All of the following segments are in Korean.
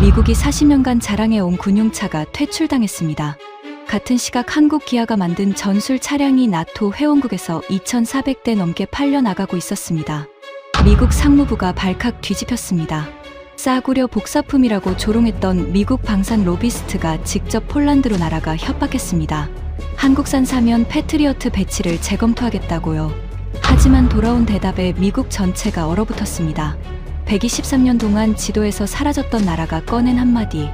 미국이 40년간 자랑해온 군용차가 퇴출당했습니다. 같은 시각 한국 기아가 만든 전술 차량이 나토 회원국에서 2,400대 넘게 팔려나가고 있었습니다. 미국 상무부가 발칵 뒤집혔습니다. 싸구려 복사품이라고 조롱했던 미국 방산 로비스트가 직접 폴란드로 날아가 협박했습니다. 한국산 사면 패트리어트 배치를 재검토하겠다고요. 하지만 돌아온 대답에 미국 전체가 얼어붙었습니다. 123년 동안 지도에서 사라졌던 나라가 꺼낸 한마디,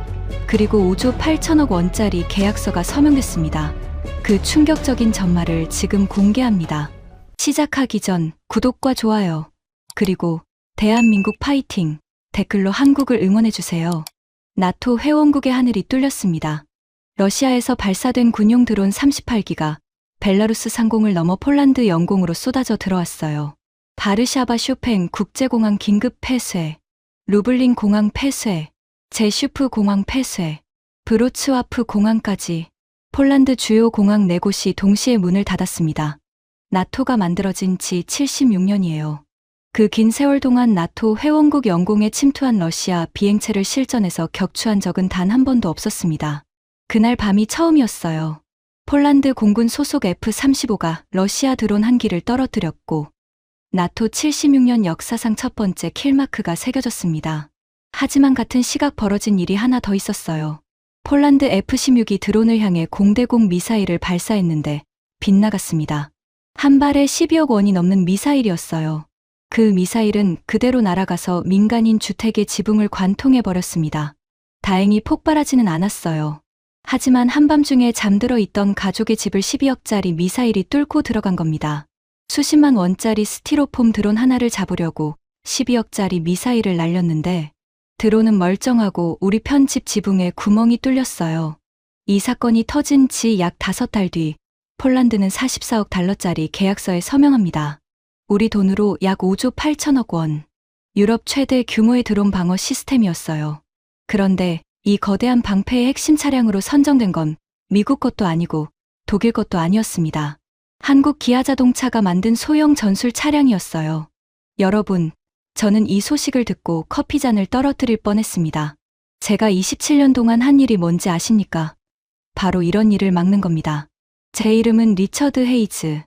그리고 5조 8천억 원짜리 계약서가 서명됐습니다. 그 충격적인 전말을 지금 공개합니다. 시작하기 전 구독과 좋아요, 그리고 대한민국 파이팅 댓글로 한국을 응원해주세요. 나토 회원국의 하늘이 뚫렸습니다. 러시아에서 발사된 군용 드론 38기가 벨라루스 상공을 넘어 폴란드 영공으로 쏟아져 들어왔어요. 바르샤바 쇼팽 국제공항 긴급 폐쇄, 루블린 공항 폐쇄, 제슈프 공항 폐쇄, 브로츠와프 공항까지 폴란드 주요 공항 4곳이 동시에 문을 닫았습니다. 나토가 만들어진 지 76년이에요. 그 긴 세월 동안 나토 회원국 영공에 침투한 러시아 비행체를 실전에서 격추한 적은 단 한 번도 없었습니다. 그날 밤이 처음이었어요. 폴란드 공군 소속 F-35가 러시아 드론 한 기를 떨어뜨렸고 나토 76년 역사상 첫 번째 킬마크가 새겨졌습니다. 하지만 같은 시각 벌어진 일이 하나 더 있었어요. 폴란드 F-16이 드론을 향해 공대공 미사일을 발사했는데 빗나갔습니다. 한 발에 12억 원이 넘는 미사일이었어요. 그 미사일은 그대로 날아가서 민간인 주택의 지붕을 관통해버렸습니다. 다행히 폭발하지는 않았어요. 하지만 한밤중에 잠들어 있던 가족의 집을 12억짜리 미사일이 뚫고 들어간 겁니다. 수십만 원짜리 스티로폼 드론 하나를 잡으려고 12억짜리 미사일을 날렸는데 드론은 멀쩡하고 우리 편 집 지붕에 구멍이 뚫렸어요. 이 사건이 터진 지 약 5달 뒤 폴란드는 44억 달러짜리 계약서에 서명합니다. 우리 돈으로 약 5조 8천억 원. 유럽 최대 규모의 드론 방어 시스템이었어요. 그런데 이 거대한 방패의 핵심 차량으로 선정된 건 미국 것도 아니고 독일 것도 아니었습니다. 한국 기아자동차가 만든 소형 전술 차량이었어요. 여러분, 저는 이 소식을 듣고 커피잔을 떨어뜨릴 뻔했습니다. 제가 27년 동안 한 일이 뭔지 아십니까? 바로 이런 일을 막는 겁니다. 제 이름은 리처드 헤이즈.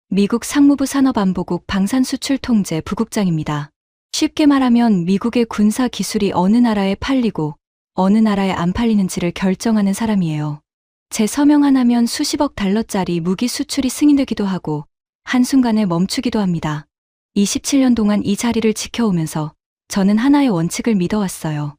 미국 상무부 산업안보국 방산수출통제 부국장입니다. 쉽게 말하면 미국의 군사 기술이 어느 나라에 팔리고 어느 나라에 안 팔리는지를 결정하는 사람이에요. 제 서명 하나면 수십억 달러짜리 무기 수출이 승인되기도 하고 한순간에 멈추기도 합니다. 27년 동안 이 자리를 지켜오면서 저는 하나의 원칙을 믿어왔어요.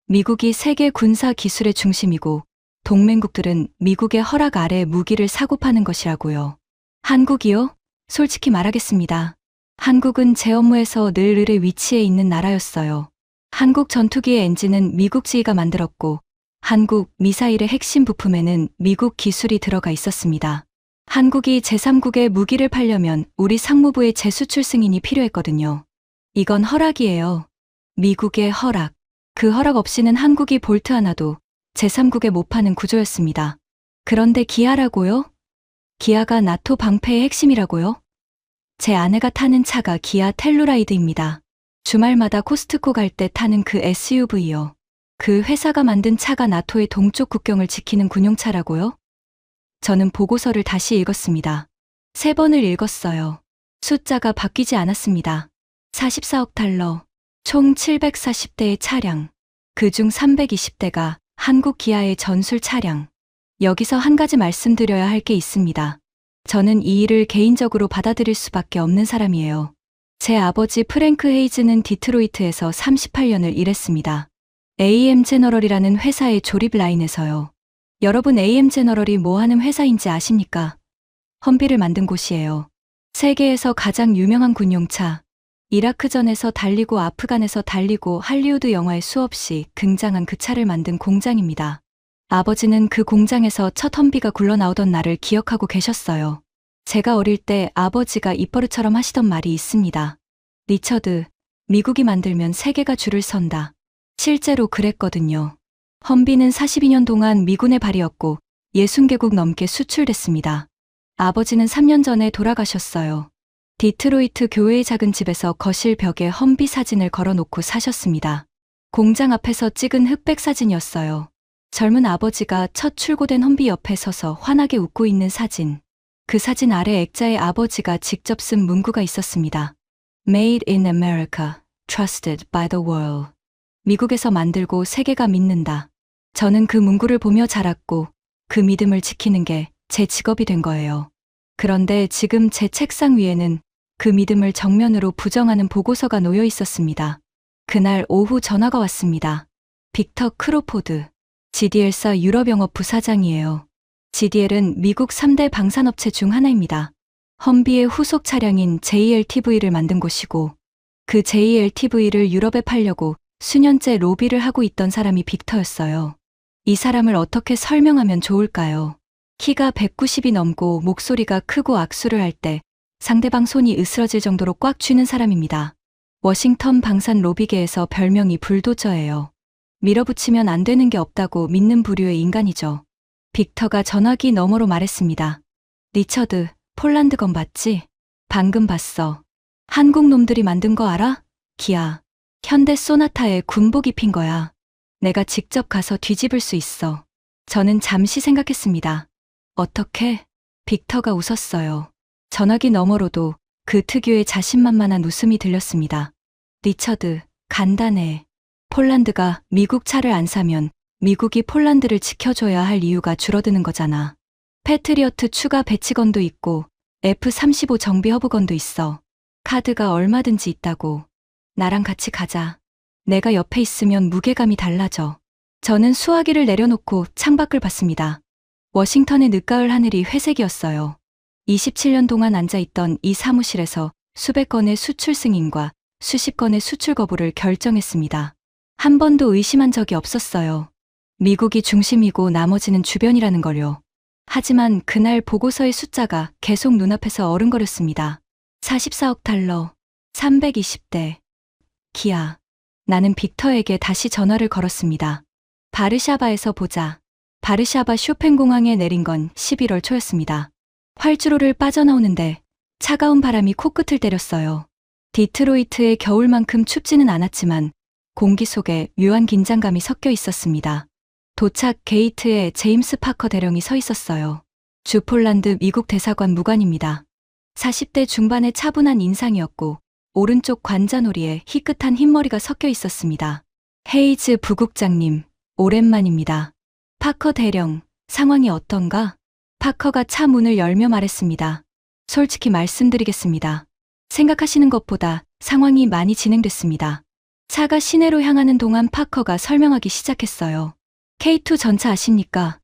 미국이 세계 군사 기술의 중심이고 동맹국들은 미국의 허락 아래 무기를 사고 파는 것이라고요. 한국이요? 솔직히 말하겠습니다. 한국은 제 업무에서 늘 을의 위치에 있는 나라였어요. 한국 전투기의 엔진은 미국 지휘가 만들었고 한국 미사일의 핵심 부품에는 미국 기술이 들어가 있었습니다. 한국이 제3국에 무기를 팔려면 우리 상무부의 재수출 승인이 필요했거든요. 이건 허락이에요. 미국의 허락. 그 허락 없이는 한국이 볼트 하나도 제3국에 못 파는 구조였습니다. 그런데 기아라고요? 기아가 나토 방패의 핵심이라고요? 제 아내가 타는 차가 기아 텔루라이드입니다. 주말마다 코스트코 갈 때 타는 그 SUV요. 그 회사가 만든 차가 나토의 동쪽 국경을 지키는 군용차라고요? 저는 보고서를 다시 읽었습니다. 3번을 읽었어요. 숫자가 바뀌지 않았습니다. 44억 달러, 총 740대의 차량, 그중 320대가 한국 기아의 전술 차량. 여기서 한 가지 말씀드려야 할 게 있습니다. 저는 이 일을 개인적으로 받아들일 수밖에 없는 사람이에요. 제 아버지 프랭크 헤이즈는 디트로이트에서 38년을 일했습니다. AM 제너럴이라는 회사의 조립 라인에서요. 여러분 AM 제너럴이 뭐 하는 회사인지 아십니까? 험비를 만든 곳이에요. 세계에서 가장 유명한 군용차, 이라크전에서 달리고 아프간에서 달리고 할리우드 영화에 수없이 등장한 그 차를 만든 공장입니다. 아버지는 그 공장에서 첫 험비가 굴러나오던 날을 기억하고 계셨어요. 제가 어릴 때 아버지가 입버릇처럼 하시던 말이 있습니다. 리처드, 미국이 만들면 세계가 줄을 선다. 실제로 그랬거든요. 험비는 42년 동안 미군의 발이었고 60개국 넘게 수출됐습니다. 아버지는 3년 전에 돌아가셨어요. 디트로이트 교회의 작은 집에서 거실 벽에 험비 사진을 걸어놓고 사셨습니다. 공장 앞에서 찍은 흑백 사진이었어요. 젊은 아버지가 첫 출고된 험비 옆에 서서 환하게 웃고 있는 사진. 그 사진 아래 액자에 아버지가 직접 쓴 문구가 있었습니다. Made in America, trusted by the world. 미국에서 만들고 세계가 믿는다. 저는 그 문구를 보며 자랐고 그 믿음을 지키는 게 제 직업이 된 거예요. 그런데 지금 제 책상 위에는 그 믿음을 정면으로 부정하는 보고서가 놓여 있었습니다. 그날 오후 전화가 왔습니다. 빅터 크로포드, GDL사 유럽영업 부사장이에요. GDL은 미국 3대 방산업체 중 하나입니다. 험비의 후속 차량인 JLTV를 만든 곳이고 그 JLTV를 유럽에 팔려고 수년째 로비를 하고 있던 사람이 빅터였어요. 이 사람을 어떻게 설명하면 좋을까요? 키가 190이 넘고 목소리가 크고 악수를 할 때 상대방 손이 으스러질 정도로 꽉 쥐는 사람입니다. 워싱턴 방산 로비계에서 별명이 불도저예요. 밀어붙이면 안 되는 게 없다고 믿는 부류의 인간이죠. 빅터가 전화기 너머로 말했습니다. 리처드, 폴란드 건 봤지? 방금 봤어. 한국 놈들이 만든 거 알아? 기아, 현대 소나타에 군복 입힌 거야. 내가 직접 가서 뒤집을 수 있어. 저는 잠시 생각했습니다. 어떻게? 빅터가 웃었어요. 전화기 너머로도 그 특유의 자신만만한 웃음이 들렸습니다. 리처드, 간단해. 폴란드가 미국 차를 안 사면 미국이 폴란드를 지켜줘야 할 이유가 줄어드는 거잖아. 패트리어트 추가 배치건도 있고 F-35 정비 허브건도 있어. 카드가 얼마든지 있다고. 나랑 같이 가자. 내가 옆에 있으면 무게감이 달라져. 저는 수화기를 내려놓고 창밖을 봤습니다. 워싱턴의 늦가을 하늘이 회색이었어요. 27년 동안 앉아있던 이 사무실에서 수백 건의 수출 승인과 수십 건의 수출 거부를 결정했습니다. 한 번도 의심한 적이 없었어요. 미국이 중심이고 나머지는 주변이라는 걸요. 하지만 그날 보고서의 숫자가 계속 눈앞에서 어른거렸습니다. 44억 달러, 320대. 기아. 나는 빅터에게 다시 전화를 걸었습니다. 바르샤바에서 보자. 바르샤바 쇼팽공항에 내린 건 11월 초였습니다. 활주로를 빠져나오는데 차가운 바람이 코끝을 때렸어요. 디트로이트의 겨울만큼 춥지는 않았지만 공기 속에 묘한 긴장감이 섞여 있었습니다. 도착 게이트에 제임스 파커 대령이 서 있었어요. 주 폴란드 미국 대사관 무관입니다. 40대 중반의 차분한 인상이었고 오른쪽 관자놀이에 희끗한 흰머리가 섞여 있었습니다. 헤이즈 부국장님, 오랜만입니다. 파커 대령, 상황이 어떤가? 파커가 차 문을 열며 말했습니다. 솔직히 말씀드리겠습니다. 생각하시는 것보다 상황이 많이 진행됐습니다. 차가 시내로 향하는 동안 파커가 설명하기 시작했어요. K2 전차 아십니까?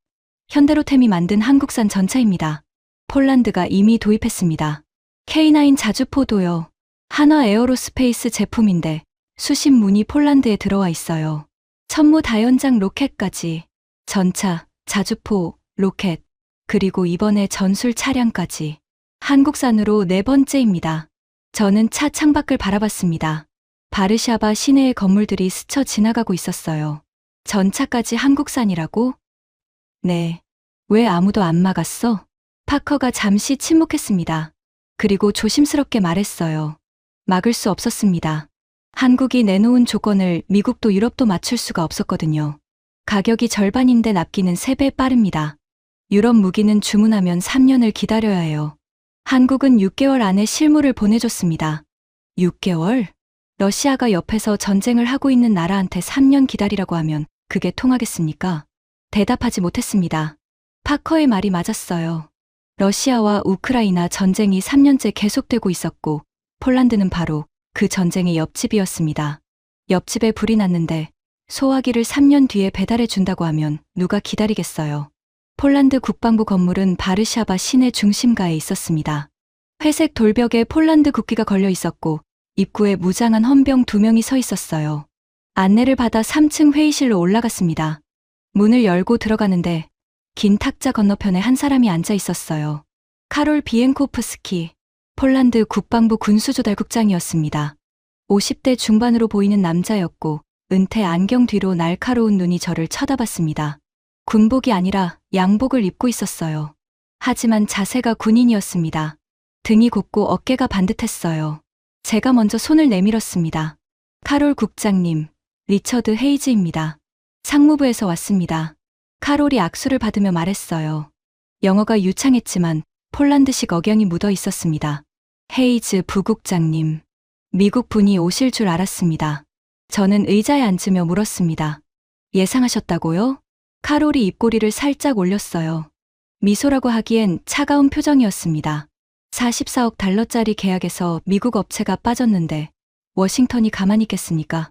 현대로템이 만든 한국산 전차입니다. 폴란드가 이미 도입했습니다. K9 자주포도요. 한화 에어로스페이스 제품인데 수십 문이 폴란드에 들어와 있어요. 천무 다연장 로켓까지. 전차, 자주포, 로켓, 그리고 이번에 전술 차량까지. 한국산으로 4번째입니다. 저는 차 창밖을 바라봤습니다. 바르샤바 시내의 건물들이 스쳐 지나가고 있었어요. 전차까지 한국산이라고? 네. 왜 아무도 안 막았어? 파커가 잠시 침묵했습니다. 그리고 조심스럽게 말했어요. 막을 수 없었습니다. 한국이 내놓은 조건을 미국도 유럽도 맞출 수가 없었거든요. 가격이 절반인데 납기는 3배 빠릅니다. 유럽 무기는 주문하면 3년을 기다려야 해요. 한국은 6개월 안에 실물을 보내줬습니다. 6개월? 러시아가 옆에서 전쟁을 하고 있는 나라한테 3년 기다리라고 하면 그게 통하겠습니까? 대답하지 못했습니다. 파커의 말이 맞았어요. 러시아와 우크라이나 전쟁이 3년째 계속되고 있었고 폴란드는 바로 그 전쟁의 옆집이었습니다. 옆집에 불이 났는데 소화기를 3년 뒤에 배달해 준다고 하면 누가 기다리겠어요. 폴란드 국방부 건물은 바르샤바 시내 중심가에 있었습니다. 회색 돌벽에 폴란드 국기가 걸려 있었고 입구에 무장한 헌병 2명이 서 있었어요. 안내를 받아 3층 회의실로 올라갔습니다. 문을 열고 들어가는데 긴 탁자 건너편에 한 사람이 앉아 있었어요. 카롤 비엔코프스키, 폴란드 국방부 군수조달국장이었습니다. 50대 중반으로 보이는 남자였고 은퇴 안경 뒤로 날카로운 눈이 저를 쳐다봤습니다. 군복이 아니라 양복을 입고 있었어요. 하지만 자세가 군인이었습니다. 등이 곱고 어깨가 반듯했어요. 제가 먼저 손을 내밀었습니다. 카롤 국장님, 리처드 헤이즈입니다. 상무부에서 왔습니다. 카롤이 악수를 받으며 말했어요. 영어가 유창했지만 폴란드식 억양이 묻어 있었습니다. 헤이즈 부국장님, 미국 분이 오실 줄 알았습니다. 저는 의자에 앉으며 물었습니다. 예상하셨다고요? 카롤이 입꼬리를 살짝 올렸어요. 미소라고 하기엔 차가운 표정이었습니다. 44억 달러짜리 계약에서 미국 업체가 빠졌는데 워싱턴이 가만히 있겠습니까?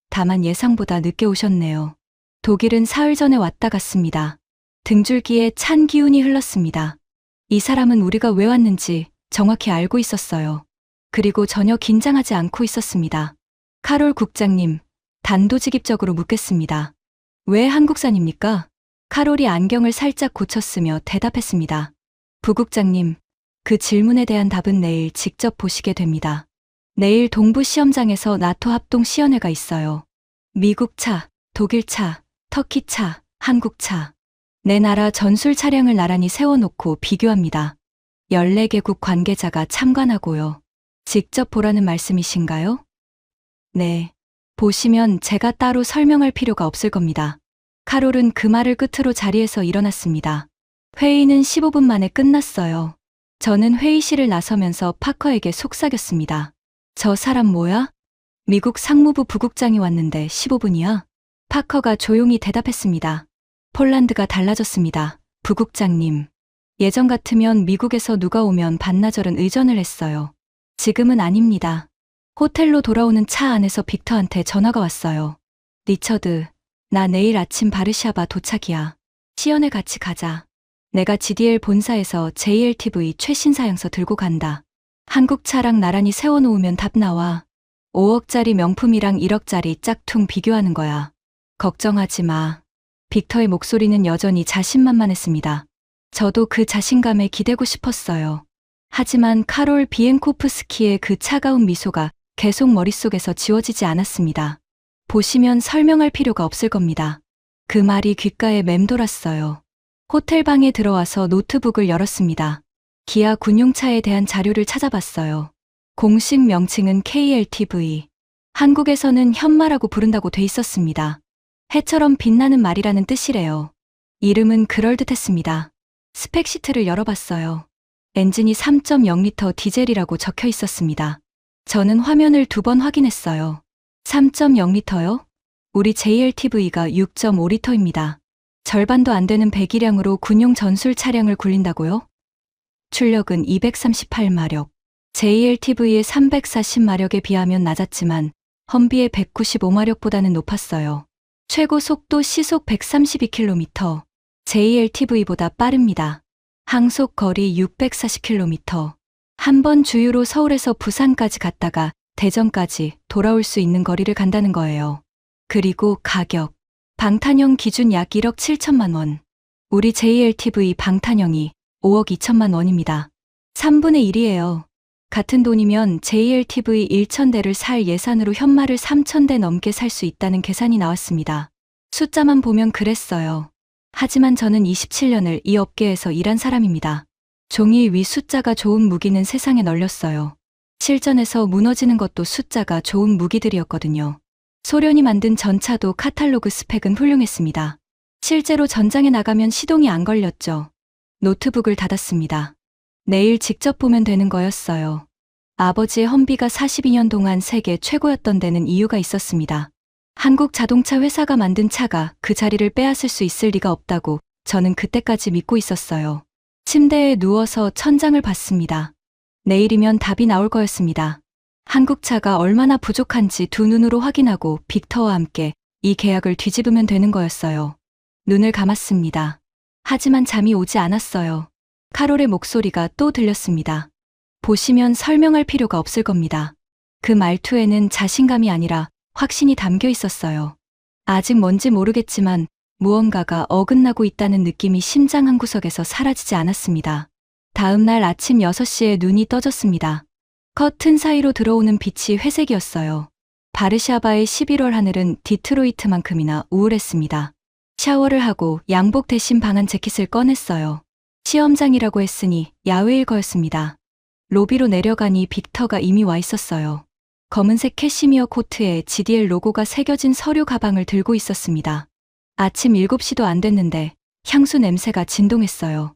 다만 예상보다 늦게 오셨네요. 독일은 사흘 전에 왔다 갔습니다. 등줄기에 찬 기운이 흘렀습니다. 이 사람은 우리가 왜 왔는지 정확히 알고 있었어요. 그리고 전혀 긴장하지 않고 있었습니다. 카롤 국장님, 단도직입적으로 묻겠습니다. 왜 한국산입니까? 카롤이 안경을 살짝 고쳤으며 대답했습니다. 부국장님, 그 질문에 대한 답은 내일 직접 보시게 됩니다. 내일 동부 시험장에서 나토 합동 시연회가 있어요. 미국 차, 독일 차, 터키 차, 한국 차. 네 나라 전술 차량을 나란히 세워놓고 비교합니다. 14개국 관계자가 참관하고요. 직접 보라는 말씀이신가요? 네. 보시면 제가 따로 설명할 필요가 없을 겁니다. 카롤은 그 말을 끝으로 자리에서 일어났습니다. 회의는 15분 만에 끝났어요. 저는 회의실을 나서면서 파커에게 속삭였습니다. 저 사람 뭐야? 미국 상무부 부국장이 왔는데 15분이야? 파커가 조용히 대답했습니다. 폴란드가 달라졌습니다. 부국장님. 예전 같으면 미국에서 누가 오면 반나절은 의전을 했어요. 지금은 아닙니다. 호텔로 돌아오는 차 안에서 빅터한테 전화가 왔어요. 리처드, 나 내일 아침 바르샤바 도착이야. 시연회 같이 가자. 내가 GDL 본사에서 JLTV 최신 사양서 들고 간다. 한국 차랑 나란히 세워놓으면 답 나와. 5억짜리 명품이랑 1억짜리 짝퉁 비교하는 거야. 걱정하지 마. 빅터의 목소리는 여전히 자신만만했습니다. 저도 그 자신감에 기대고 싶었어요. 하지만 카롤 비엔코프스키의 그 차가운 미소가 계속 머릿속에서 지워지지 않았습니다. 보시면 설명할 필요가 없을 겁니다. 그 말이 귓가에 맴돌았어요. 호텔 방에 들어와서 노트북을 열었습니다. 기아 군용차에 대한 자료를 찾아봤어요. 공식 명칭은 KLTV. 한국에서는 현마라고 부른다고 돼 있었습니다. 해처럼 빛나는 말이라는 뜻이래요. 이름은 그럴듯했습니다. 스펙시트를 열어봤어요. 엔진이 3.0리터 디젤이라고 적혀 있었습니다. 저는 화면을 2번 확인했어요. 3.0리터요? 우리 JLTV가 6.5리터입니다. 절반도 안 되는 배기량으로 군용 전술 차량을 굴린다고요? 출력은 238마력. JLTV의 340마력에 비하면 낮았지만 험비의 195마력보다는 높았어요. 최고 속도 시속 132km. JLTV보다 빠릅니다. 항속 거리 640km. 한 번 주유로 서울에서 부산까지 갔다가 대전까지 돌아올 수 있는 거리를 간다는 거예요. 그리고 가격. 방탄형 기준 약 1억 7천만 원. 우리 JLTV 방탄형이 5억 2천만 원입니다. 3분의 1이에요. 같은 돈이면 JLTV 1,000대를 살 예산으로 현마를 3,000대 넘게 살 수 있다는 계산이 나왔습니다. 숫자만 보면 그랬어요. 하지만 저는 27년을 이 업계에서 일한 사람입니다. 종이 위 숫자가 좋은 무기는 세상에 널렸어요. 실전에서 무너지는 것도 숫자가 좋은 무기들이었거든요. 소련이 만든 전차도 카탈로그 스펙은 훌륭했습니다. 실제로 전장에 나가면 시동이 안 걸렸죠. 노트북을 닫았습니다. 내일 직접 보면 되는 거였어요. 아버지의 험비가 42년 동안 세계 최고였던 데는 이유가 있었습니다. 한국 자동차 회사가 만든 차가 그 자리를 빼앗을 수 있을 리가 없다고 저는 그때까지 믿고 있었어요. 침대에 누워서 천장을 봤습니다. 내일이면 답이 나올 거였습니다. 한국 차가 얼마나 부족한지 두 눈으로 확인하고 빅터와 함께 이 계약을 뒤집으면 되는 거였어요. 눈을 감았습니다. 하지만 잠이 오지 않았어요. 카롤의 목소리가 또 들렸습니다. 보시면 설명할 필요가 없을 겁니다. 그 말투에는 자신감이 아니라 확신이 담겨 있었어요. 아직 뭔지 모르겠지만 무언가가 어긋나고 있다는 느낌이 심장 한구석에서 사라지지 않았습니다. 다음 날 아침 6시에 눈이 떠졌습니다. 커튼 사이로 들어오는 빛이 회색이었어요. 바르샤바의 11월 하늘은 디트로이트만큼이나 우울했습니다. 샤워를 하고 양복 대신 방한 재킷을 꺼냈어요. 시험장이라고 했으니 야외일 거였습니다. 로비로 내려가니 빅터가 이미 와 있었어요. 검은색 캐시미어 코트에 GDL 로고가 새겨진 서류 가방을 들고 있었습니다. 아침 7시도 안 됐는데 향수 냄새가 진동했어요.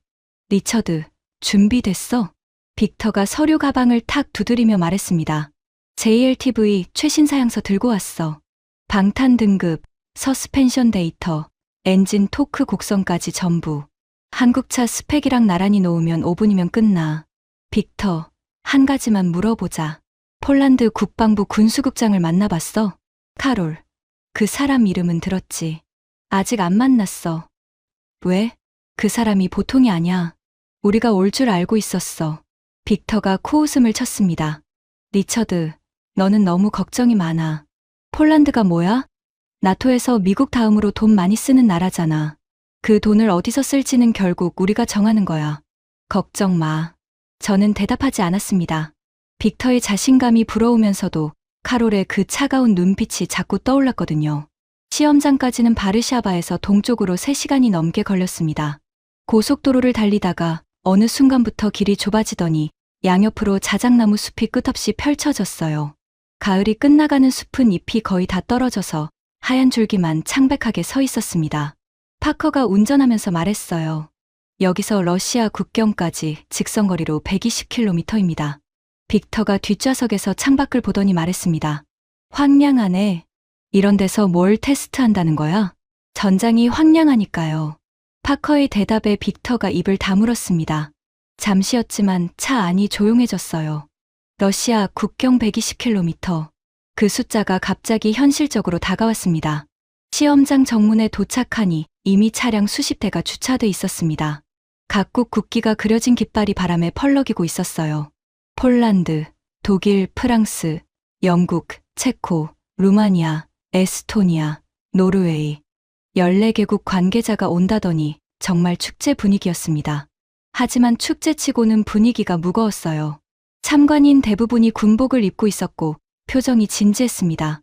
리처드, 준비됐어? 빅터가 서류 가방을 탁 두드리며 말했습니다. JLTV 최신 사양서 들고 왔어. 방탄 등급, 서스펜션 데이터, 엔진 토크 곡선까지 전부. 한국차 스펙이랑 나란히 놓으면 5분이면 끝나. 빅터, 한 가지만 물어보자. 폴란드 국방부 군수국장을 만나봤어? 카롤, 그 사람 이름은 들었지. 아직 안 만났어. 왜? 그 사람이 보통이 아냐. 우리가 올 줄 알고 있었어. 빅터가 코웃음을 쳤습니다. 리처드, 너는 너무 걱정이 많아. 폴란드가 뭐야? 나토에서 미국 다음으로 돈 많이 쓰는 나라잖아. 그 돈을 어디서 쓸지는 결국 우리가 정하는 거야. 걱정 마. 저는 대답하지 않았습니다. 빅터의 자신감이 부러우면서도 카롤의 그 차가운 눈빛이 자꾸 떠올랐거든요. 시험장까지는 바르샤바에서 동쪽으로 3시간이 넘게 걸렸습니다. 고속도로를 달리다가 어느 순간부터 길이 좁아지더니 양옆으로 자작나무 숲이 끝없이 펼쳐졌어요. 가을이 끝나가는 숲은 잎이 거의 다 떨어져서 하얀 줄기만 창백하게 서 있었습니다. 파커가 운전하면서 말했어요. 여기서 러시아 국경까지 직선거리로 120km입니다. 빅터가 뒷좌석에서 창밖을 보더니 말했습니다. 황량하네. 이런 데서 뭘 테스트한다는 거야? 전장이 황량하니까요. 파커의 대답에 빅터가 입을 다물었습니다. 잠시였지만 차 안이 조용해졌어요. 러시아 국경 120km. 그 숫자가 갑자기 현실적으로 다가왔습니다. 시험장 정문에 도착하니 이미 차량 수십 대가 주차돼 있었습니다. 각국 국기가 그려진 깃발이 바람에 펄럭이고 있었어요. 폴란드, 독일, 프랑스, 영국, 체코, 루마니아, 에스토니아, 노르웨이. 14개국 관계자가 온다더니 정말 축제 분위기였습니다. 하지만 축제치고는 분위기가 무거웠어요. 참관인 대부분이 군복을 입고 있었고 표정이 진지했습니다.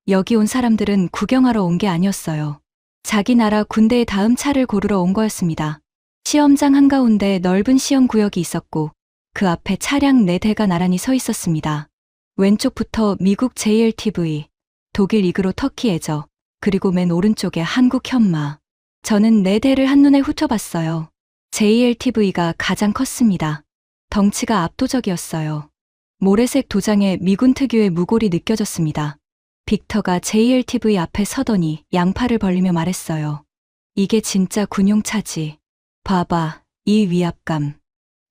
여기 온 사람들은 구경하러 온 게 아니었어요. 자기 나라 군대의 다음 차를 고르러 온 거였습니다. 시험장 한가운데 넓은 시험 구역이 있었고 그 앞에 차량 4대가 나란히 서 있었습니다. 왼쪽부터 미국 JLTV, 독일 이그로 터키 에저, 그리고 맨 오른쪽에 한국 현마. 저는 4대를 한눈에 훑어봤어요. JLTV가 가장 컸습니다. 덩치가 압도적이었어요. 모래색 도장에 미군 특유의 무골이 느껴졌습니다. 빅터가 JLTV 앞에 서더니 양팔을 벌리며 말했어요. 이게 진짜 군용차지. 봐봐, 이 위압감.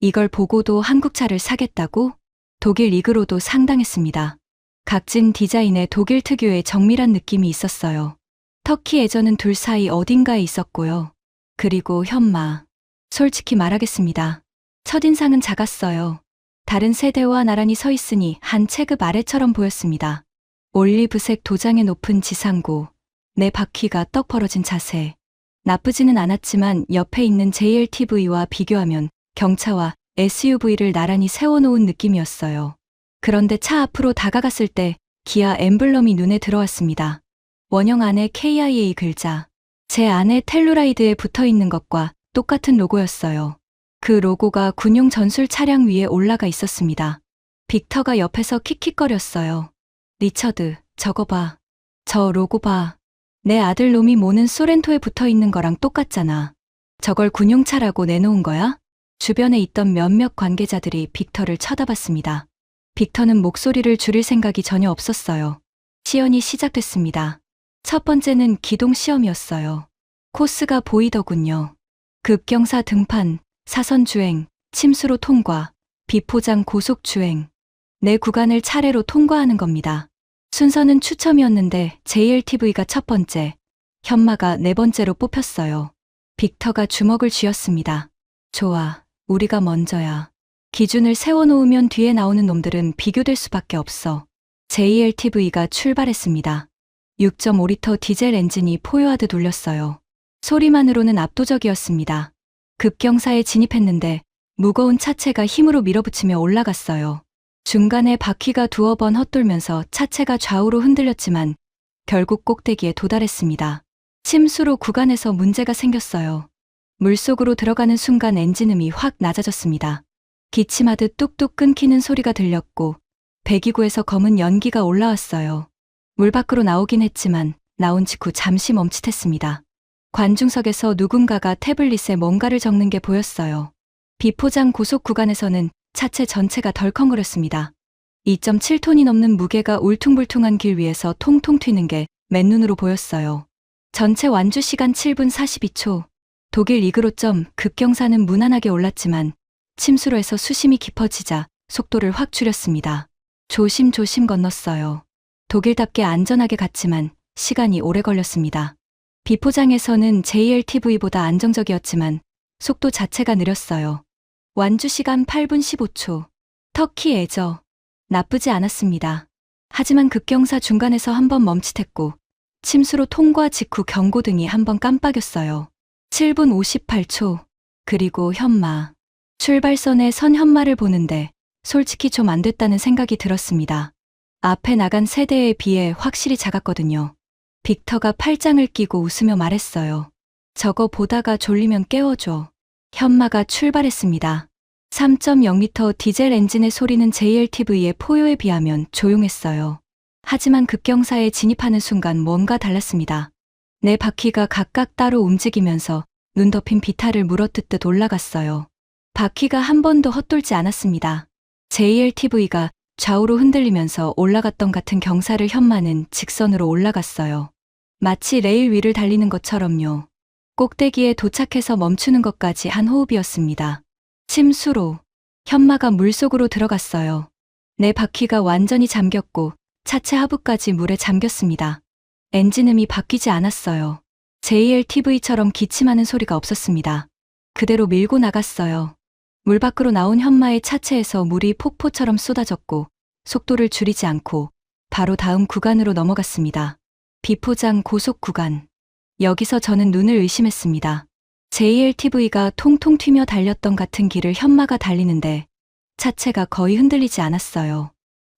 이걸 보고도 한국차를 사겠다고? 독일 이그로도 상당했습니다. 각진 디자인에 독일 특유의 정밀한 느낌이 있었어요. 터키 애저는 둘 사이 어딘가에 있었고요. 그리고 현마. 솔직히 말하겠습니다. 첫인상은 작았어요. 다른 세대와 나란히 서 있으니 한 체급 아래처럼 보였습니다. 올리브색 도장의 높은 지상고, 내 바퀴가 떡 벌어진 자세. 나쁘지는 않았지만 옆에 있는 JLTV와 비교하면 경차와 SUV를 나란히 세워놓은 느낌이었어요. 그런데 차 앞으로 다가갔을 때 기아 엠블럼이 눈에 들어왔습니다. 원형 안에 KIA 글자. 제 안에 텔루라이드에 붙어있는 것과 똑같은 로고였어요. 그 로고가 군용 전술 차량 위에 올라가 있었습니다. 빅터가 옆에서 킥킥거렸어요. 리처드, 저거 봐. 저 로고 봐. 내 아들 놈이 모는 소렌토에 붙어있는 거랑 똑같잖아. 저걸 군용차라고 내놓은 거야? 주변에 있던 몇몇 관계자들이 빅터를 쳐다봤습니다. 빅터는 목소리를 줄일 생각이 전혀 없었어요. 시연이 시작됐습니다. 첫 번째는 기동 시험이었어요. 코스가 보이더군요. 급경사 등판, 사선 주행, 침수로 통과, 비포장 고속 주행. 네 구간을 차례로 통과하는 겁니다. 순서는 추첨이었는데 JLTV가 첫 번째, 현마가 4번째로 뽑혔어요. 빅터가 주먹을 쥐었습니다. 좋아, 우리가 먼저야. 기준을 세워놓으면 뒤에 나오는 놈들은 비교될 수밖에 없어. JLTV가 출발했습니다. 6.5리터 디젤 엔진이 포효하듯 울렸어요. 소리만으로는 압도적이었습니다. 급경사에 진입했는데 무거운 차체가 힘으로 밀어붙이며 올라갔어요. 중간에 바퀴가 두어 번 헛돌면서 차체가 좌우로 흔들렸지만 결국 꼭대기에 도달했습니다. 침수로 구간에서 문제가 생겼어요. 물속으로 들어가는 순간 엔진음이 확 낮아졌습니다. 기침하듯 뚝뚝 끊기는 소리가 들렸고 배기구에서 검은 연기가 올라왔어요. 물 밖으로 나오긴 했지만 나온 직후 잠시 멈칫했습니다. 관중석에서 누군가가 태블릿에 뭔가를 적는 게 보였어요. 비포장 고속 구간에서는 차체 전체가 덜컹거렸습니다. 2.7톤이 넘는 무게가 울퉁불퉁한 길 위에서 통통 튀는 게 맨눈으로 보였어요. 전체 완주 시간 7분 42초. 독일 이그로점 급경사는 무난하게 올랐지만 침수로에서 수심이 깊어지자 속도를 확 줄였습니다. 조심조심 건넜어요. 독일답게 안전하게 갔지만 시간이 오래 걸렸습니다. 비포장에서는 JLTV보다 안정적이었지만 속도 자체가 느렸어요. 완주 시간 8분 15초. 터키 애저. 나쁘지 않았습니다. 하지만 급경사 중간에서 한번 멈칫했고 침수로 통과 직후 경고등이 한번 깜빡였어요. 7분 58초. 그리고 현마. 출발선에 선 현마를 보는데 솔직히 좀 안 됐다는 생각이 들었습니다. 앞에 나간 세대에 비해 확실히 작았거든요. 빅터가 팔짱을 끼고 웃으며 말했어요. 저거 보다가 졸리면 깨워줘. 현마가 출발했습니다. 3.0리터 디젤 엔진의 소리는 JLTV의 포효에 비하면 조용했어요. 하지만 급경사에 진입하는 순간 뭔가 달랐습니다. 네 바퀴가 각각 따로 움직이면서 눈 덮인 비탈을 물어뜯듯 올라갔어요. 바퀴가 한 번도 헛돌지 않았습니다. JLTV가 좌우로 흔들리면서 올라갔던 같은 경사를 현마는 직선으로 올라갔어요. 마치 레일 위를 달리는 것처럼요. 꼭대기에 도착해서 멈추는 것까지 한 호흡이었습니다. 침수로 현마가 물속으로 들어갔어요. 네 바퀴가 완전히 잠겼고 차체 하부까지 물에 잠겼습니다. 엔진음이 바뀌지 않았어요. JLTV처럼 기침하는 소리가 없었습니다. 그대로 밀고 나갔어요. 물 밖으로 나온 현마의 차체에서 물이 폭포처럼 쏟아졌고 속도를 줄이지 않고 바로 다음 구간으로 넘어갔습니다. 비포장 고속 구간. 여기서 저는 눈을 의심했습니다. JLTV가 통통 튀며 달렸던 같은 길을 현마가 달리는데 차체가 거의 흔들리지 않았어요.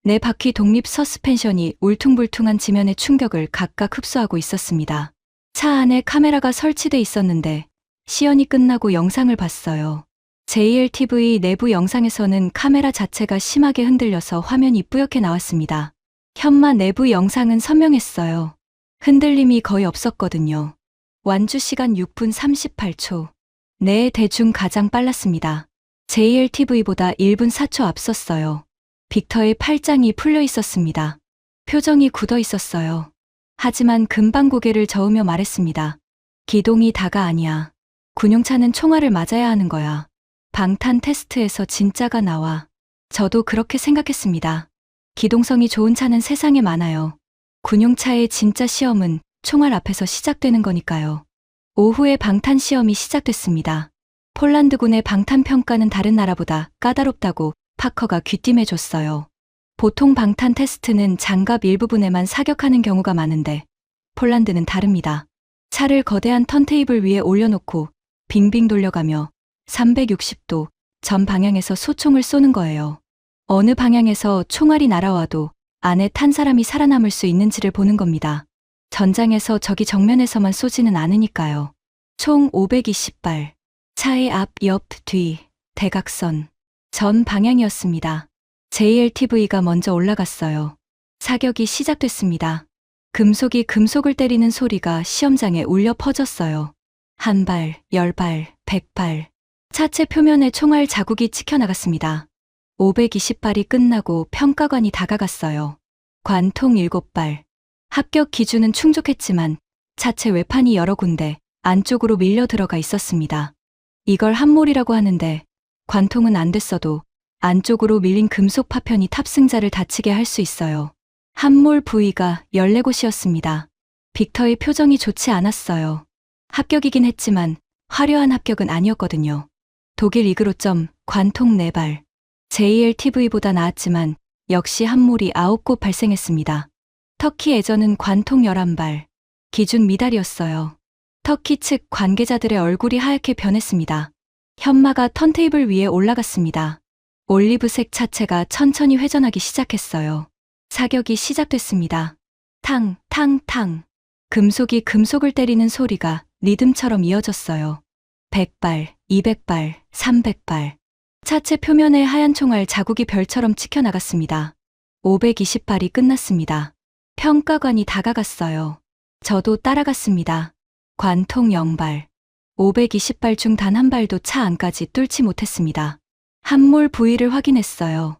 네 바퀴 독립 서스펜션이 울퉁불퉁한 지면의 충격을 각각 흡수하고 있었습니다. 차 안에 카메라가 설치돼 있었는데 시연이 끝나고 영상을 봤어요. JLTV 내부 영상에서는 카메라 자체가 심하게 흔들려서 화면이 뿌옇게 나왔습니다. 현마 내부 영상은 선명했어요. 흔들림이 거의 없었거든요. 완주 시간 6분 38초. 네 대중 가장 빨랐습니다. JLTV보다 1분 4초 앞섰어요. 빅터의 팔짱이 풀려 있었습니다. 표정이 굳어 있었어요. 하지만 금방 고개를 저으며 말했습니다. 기동이 다가 아니야. 군용차는 총알을 맞아야 하는 거야. 방탄 테스트에서 진짜가 나와. 저도 그렇게 생각했습니다. 기동성이 좋은 차는 세상에 많아요. 군용차의 진짜 시험은 총알 앞에서 시작되는 거니까요. 오후에 방탄 시험이 시작됐습니다. 폴란드군의 방탄 평가는 다른 나라보다 까다롭다고 파커가 귀띔해줬어요. 보통 방탄 테스트는 장갑 일부분에만 사격하는 경우가 많은데 폴란드는 다릅니다. 차를 거대한 턴테이블 위에 올려놓고 빙빙 돌려가며 360도 전 방향에서 소총을 쏘는 거예요. 어느 방향에서 총알이 날아와도 안에 탄 사람이 살아남을 수 있는지를 보는 겁니다. 전장에서 적이 정면에서만 쏘지는 않으니까요. 총 520발. 차의 앞, 옆, 뒤, 대각선. 전 방향이었습니다. JLTV가 먼저 올라갔어요. 사격이 시작됐습니다. 금속이 금속을 때리는 소리가 시험장에 울려 퍼졌어요. 한 발, 10발, 100발. 차체 표면에 총알 자국이 찍혀나갔습니다. 520발이 끝나고 평가관이 다가갔어요. 관통 7발. 합격 기준은 충족했지만 차체 외판이 여러 군데 안쪽으로 밀려 들어가 있었습니다. 이걸 함몰이라고 하는데 관통은 안 됐어도 안쪽으로 밀린 금속 파편이 탑승자를 다치게 할 수 있어요. 함몰 부위가 14곳이었습니다. 빅터의 표정이 좋지 않았어요. 합격이긴 했지만 화려한 합격은 아니었거든요. 독일 이그로점 관통 4발. JLTV보다 나았지만 역시 함몰이 9곳 발생했습니다. 터키 애저는 관통 11발. 기준 미달이었어요. 터키 측 관계자들의 얼굴이 하얗게 변했습니다. 현마가 턴테이블 위에 올라갔습니다. 올리브색 차체가 천천히 회전하기 시작했어요. 사격이 시작됐습니다. 탕, 탕, 탕. 금속이 금속을 때리는 소리가 리듬처럼 이어졌어요. 100발, 200발, 300발. 차체 표면에 하얀 총알 자국이 별처럼 찍혀나갔습니다. 520발이 끝났습니다. 평가관이 다가갔어요. 저도 따라갔습니다. 관통 0발. 520발 중 단 한 발도 차 안까지 뚫지 못했습니다. 함몰 부위를 확인했어요.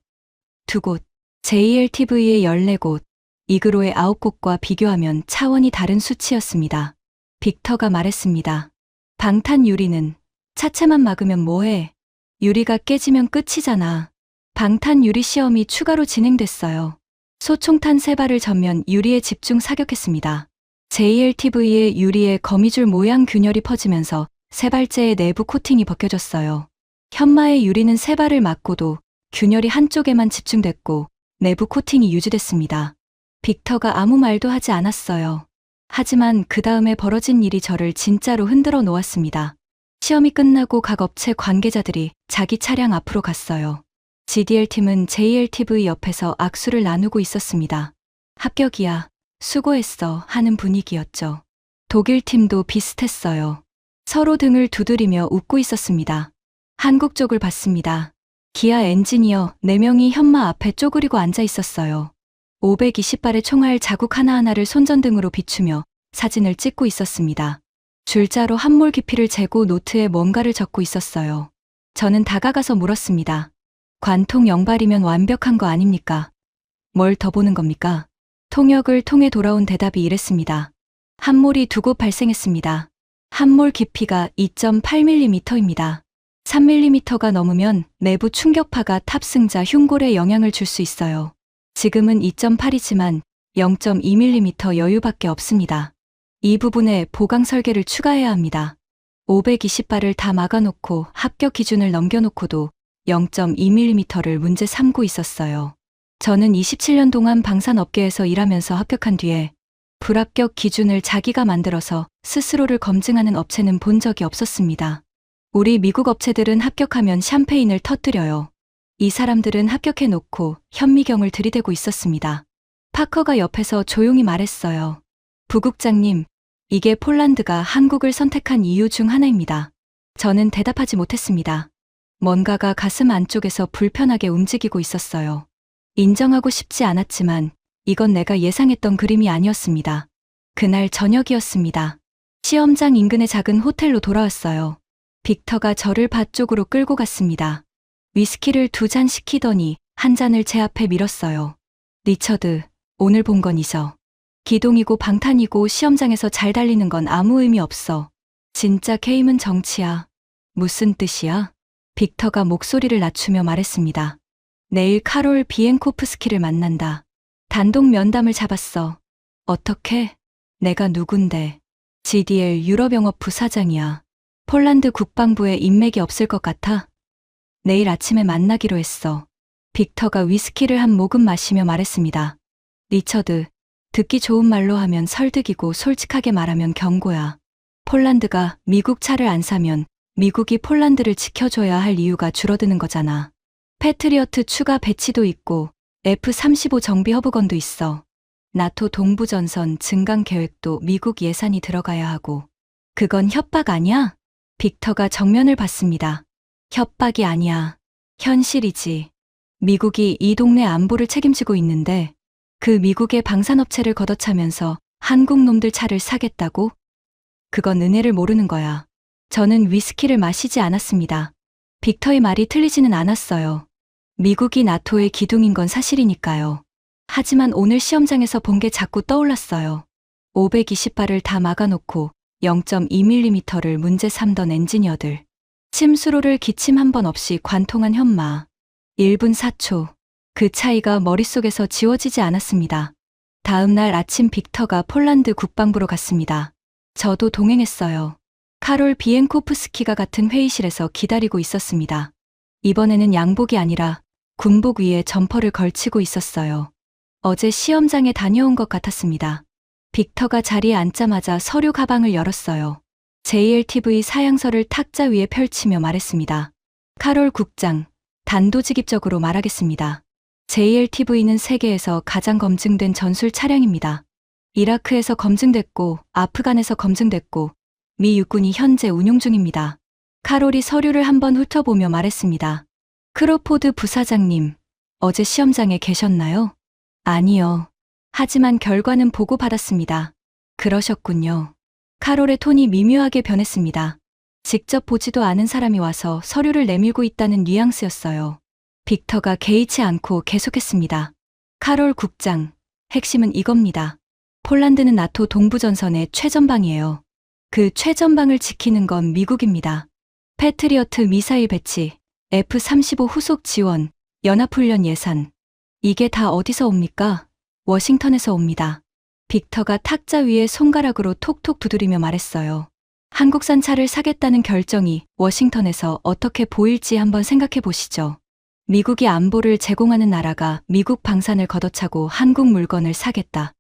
2곳, JLTV의 14곳, 이그로의 9곳과 비교하면 차원이 다른 수치였습니다. 빅터가 말했습니다. 방탄 유리는 차체만 막으면 뭐해? 유리가 깨지면 끝이잖아. 방탄 유리 시험이 추가로 진행됐어요. 소총탄 3발을 전면 유리에 집중 사격했습니다. JLTV의 유리에 거미줄 모양 균열이 퍼지면서 3발째의 내부 코팅이 벗겨졌어요. 현마의 유리는 3발을 맞고도 균열이 한쪽에만 집중됐고 내부 코팅이 유지됐습니다. 빅터가 아무 말도 하지 않았어요. 하지만 그 다음에 벌어진 일이 저를 진짜로 흔들어 놓았습니다. 시험이 끝나고 각 업체 관계자들이 자기 차량 앞으로 갔어요. GDL팀은 JLTV 옆에서 악수를 나누고 있었습니다. 합격이야. 수고했어 하는 분위기였죠. 독일팀도 비슷했어요. 서로 등을 두드리며 웃고 있었습니다. 한국 쪽을 봤습니다. 기아 엔지니어 4명이 현마 앞에 쪼그리고 앉아 있었어요. 520발의 총알 자국 하나하나를 손전등으로 비추며 사진을 찍고 있었습니다. 줄자로 함몰 깊이를 재고 노트에 뭔가를 적고 있었어요. 저는 다가가서 물었습니다. 관통 0발이면 완벽한 거 아닙니까? 뭘 더 보는 겁니까? 통역을 통해 돌아온 대답이 이랬습니다. 함몰이 2곳 발생했습니다. 함몰 깊이가 2.8mm입니다. 3mm가 넘으면 내부 충격파가 탑승자 흉골에 영향을 줄 수 있어요. 지금은 2.8이지만 0.2mm 여유밖에 없습니다. 이 부분에 보강 설계를 추가해야 합니다. 520발을 다 막아놓고 합격 기준을 넘겨놓고도 0.2mm를 문제 삼고 있었어요. 저는 27년 동안 방산업계에서 일하면서 합격한 뒤에 불합격 기준을 자기가 만들어서 스스로를 검증하는 업체는 본 적이 없었습니다. 우리 미국 업체들은 합격하면 샴페인을 터뜨려요. 이 사람들은 합격해놓고 현미경을 들이대고 있었습니다. 파커가 옆에서 조용히 말했어요. 부국장님, 이게 폴란드가 한국을 선택한 이유 중 하나입니다. 저는 대답하지 못했습니다. 뭔가가 가슴 안쪽에서 불편하게 움직이고 있었어요. 인정하고 싶지 않았지만 이건 내가 예상했던 그림이 아니었습니다. 그날 저녁이었습니다. 시험장 인근의 작은 호텔로 돌아왔어요. 빅터가 저를 밭 쪽으로 끌고 갔습니다. 위스키를 2잔 시키더니 한 잔을 제 앞에 밀었어요. 리처드, 오늘 본 건 잊어. 기동이고 방탄이고 시험장에서 잘 달리는 건 아무 의미 없어. 진짜 게임은 정치야. 무슨 뜻이야? 빅터가 목소리를 낮추며 말했습니다. 내일 카롤 비엔코프스키를 만난다. 단독 면담을 잡았어. 어떻게? 내가 누군데? GDL 유럽영업 부사장이야. 폴란드 국방부에 인맥이 없을 것 같아? 내일 아침에 만나기로 했어. 빅터가 위스키를 한 모금 마시며 말했습니다. 리처드, 듣기 좋은 말로 하면 설득이고 솔직하게 말하면 경고야. 폴란드가 미국 차를 안 사면 미국이 폴란드를 지켜줘야 할 이유가 줄어드는 거잖아. 패트리어트 추가 배치도 있고 F-35 정비 허브건도 있어. 나토 동부전선 증강 계획도 미국 예산이 들어가야 하고. 그건 협박 아니야? 빅터가 정면을 봤습니다. 협박이 아니야. 현실이지. 미국이 이 동네 안보를 책임지고 있는데 그 미국의 방산업체를 걷어차면서 한국 놈들 차를 사겠다고? 그건 은혜를 모르는 거야. 저는 위스키를 마시지 않았습니다. 빅터의 말이 틀리지는 않았어요. 미국이 나토의 기둥인 건 사실이니까요. 하지만 오늘 시험장에서 본 게 자꾸 떠올랐어요. 520발을 다 막아놓고 0.2mm를 문제 삼던 엔지니어들. 침수로를 기침 한 번 없이 관통한 현마. 1분 4초. 그 차이가 머릿속에서 지워지지 않았습니다. 다음 날 아침 빅터가 폴란드 국방부로 갔습니다. 저도 동행했어요. 카롤 비엔코프스키가 같은 회의실에서 기다리고 있었습니다. 이번에는 양복이 아니라 군복 위에 점퍼를 걸치고 있었어요. 어제 시험장에 다녀온 것 같았습니다. 빅터가 자리에 앉자마자 서류 가방을 열었어요. JLTV 사양서를 탁자 위에 펼치며 말했습니다. 카롤 국장, 단도직입적으로 말하겠습니다. JLTV는 세계에서 가장 검증된 전술 차량입니다. 이라크에서 검증됐고 아프간에서 검증됐고 미 육군이 현재 운용 중입니다. 카롤이 서류를 한번 훑어보며 말했습니다. 크로포드 부사장님, 어제 시험장에 계셨나요? 아니요. 하지만 결과는 보고받았습니다. 그러셨군요. 카롤의 톤이 미묘하게 변했습니다. 직접 보지도 않은 사람이 와서 서류를 내밀고 있다는 뉘앙스였어요. 빅터가 개의치 않고 계속했습니다. 카롤 국장, 핵심은 이겁니다. 폴란드는 나토 동부전선의 최전방이에요. 그 최전방을 지키는 건 미국입니다. 패트리어트 미사일 배치, F-35 후속 지원, 연합훈련 예산. 이게 다 어디서 옵니까? 워싱턴에서 옵니다. 빅터가 탁자 위에 손가락으로 톡톡 두드리며 말했어요. 한국산 차를 사겠다는 결정이 워싱턴에서 어떻게 보일지 한번 생각해 보시죠. 미국이 안보를 제공하는 나라가 미국 방산을 걷어차고 한국 물건을 사겠다.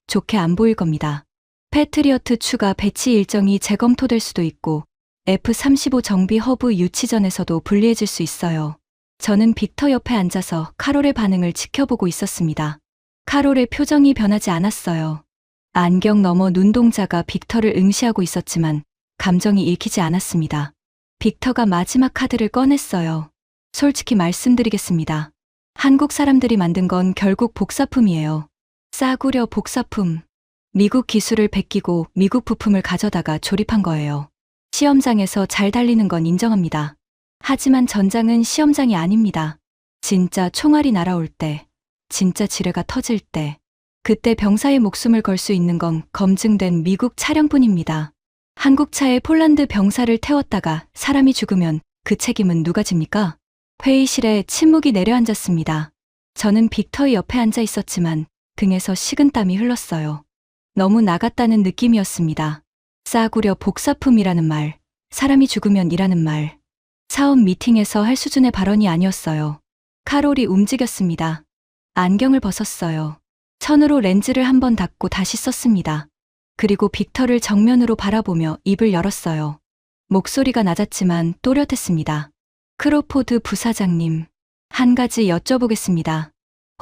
좋게 안 보일 겁니다. 패트리어트 추가 배치 일정이 재검토될 수도 있고 F-35 정비 허브 유치전에서도 불리해질 수 있어요. 저는 빅터 옆에 앉아서 카롤의 반응을 지켜보고 있었습니다. 카롤의 표정이 변하지 않았어요. 안경 너머 눈동자가 빅터를 응시하고 있었지만 감정이 읽히지 않았습니다. 빅터가 마지막 카드를 꺼냈어요. 솔직히 말씀드리겠습니다. 한국 사람들이 만든 건 결국 복사품이에요. 싸구려 복사품. 미국 기술을 베끼고 미국 부품을 가져다가 조립한 거예요. 시험장에서 잘 달리는 건 인정합니다. 하지만 전장은 시험장이 아닙니다. 진짜 총알이 날아올 때, 진짜 지뢰가 터질 때, 그때 병사의 목숨을 걸 수 있는 건 검증된 미국 차량뿐입니다. 한국 차에 폴란드 병사를 태웠다가 사람이 죽으면 그 책임은 누가 집니까? 회의실에 침묵이 내려앉았습니다. 저는 빅터의 옆에 앉아 있었지만 등에서 식은땀이 흘렀어요. 너무 나갔다는 느낌이었습니다. 싸구려 복사품이라는 말, 사람이 죽으면 이라는 말. 사업 미팅에서 할 수준의 발언이 아니었어요. 카롤이 움직였습니다. 안경을 벗었어요. 천으로 렌즈를 한번 닫고 다시 썼습니다. 그리고 빅터를 정면으로 바라보며 입을 열었어요. 목소리가 낮았지만 또렷했습니다. 크로포드 부사장님, 한 가지 여쭤보겠습니다.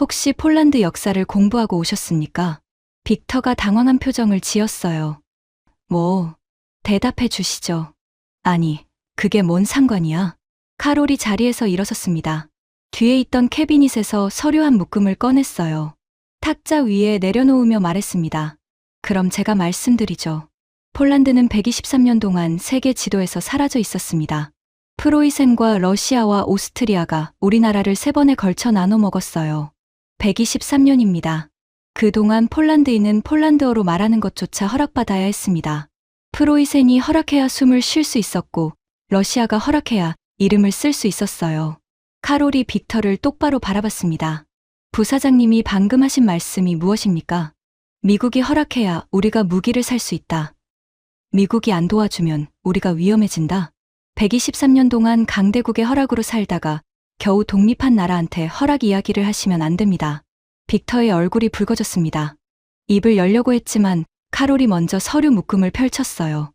혹시 폴란드 역사를 공부하고 오셨습니까? 빅터가 당황한 표정을 지었어요. 뭐, 대답해 주시죠. 아니, 그게 뭔 상관이야? 카롤이 자리에서 일어섰습니다. 뒤에 있던 캐비닛에서 서류 한 묶음을 꺼냈어요. 탁자 위에 내려놓으며 말했습니다. 그럼 제가 말씀드리죠. 폴란드는 123년 동안 세계 지도에서 사라져 있었습니다. 프로이센과 러시아와 오스트리아가 우리나라를 3번에 걸쳐 나눠 먹었어요. 123년입니다. 그동안 폴란드인은 폴란드어로 말하는 것조차 허락받아야 했습니다. 프로이센이 허락해야 숨을 쉴 수 있었고 러시아가 허락해야 이름을 쓸 수 있었어요. 카롤이 빅터를 똑바로 바라봤습니다. 부사장님이 방금 하신 말씀이 무엇입니까? 미국이 허락해야 우리가 무기를 살 수 있다. 미국이 안 도와주면 우리가 위험해진다. 123년 동안 강대국의 허락으로 살다가 겨우 독립한 나라한테 허락 이야기를 하시면 안 됩니다. 빅터의 얼굴이 붉어졌습니다. 입을 열려고 했지만 카롤이 먼저 서류 묶음을 펼쳤어요.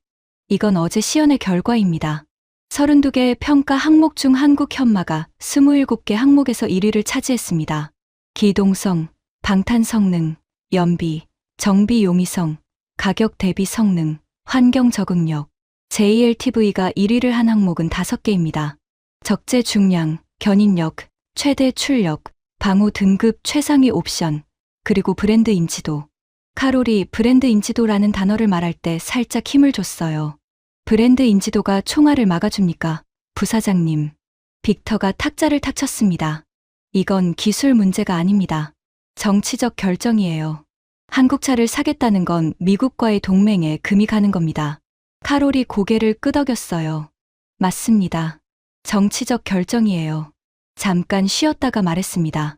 이건 어제 시연의 결과입니다. 32개의 평가 항목 중 한국 현마가 27개 항목에서 1위를 차지했습니다. 기동성, 방탄 성능, 연비, 정비 용이성, 가격 대비 성능, 환경 적응력. JLTV가 1위를 한 항목은 5개입니다. 적재 중량, 견인력, 최대 출력, 방호 등급 최상위 옵션, 그리고 브랜드 인지도. 카롤이 브랜드 인지도라는 단어를 말할 때 살짝 힘을 줬어요. 브랜드 인지도가 총알을 막아줍니까? 부사장님. 빅터가 탁자를 탁 쳤습니다. 이건 기술 문제가 아닙니다. 정치적 결정이에요. 한국차를 사겠다는 건 미국과의 동맹에 금이 가는 겁니다. 카롤이 고개를 끄덕였어요. 맞습니다. 정치적 결정이에요. 잠깐 쉬었다가 말했습니다.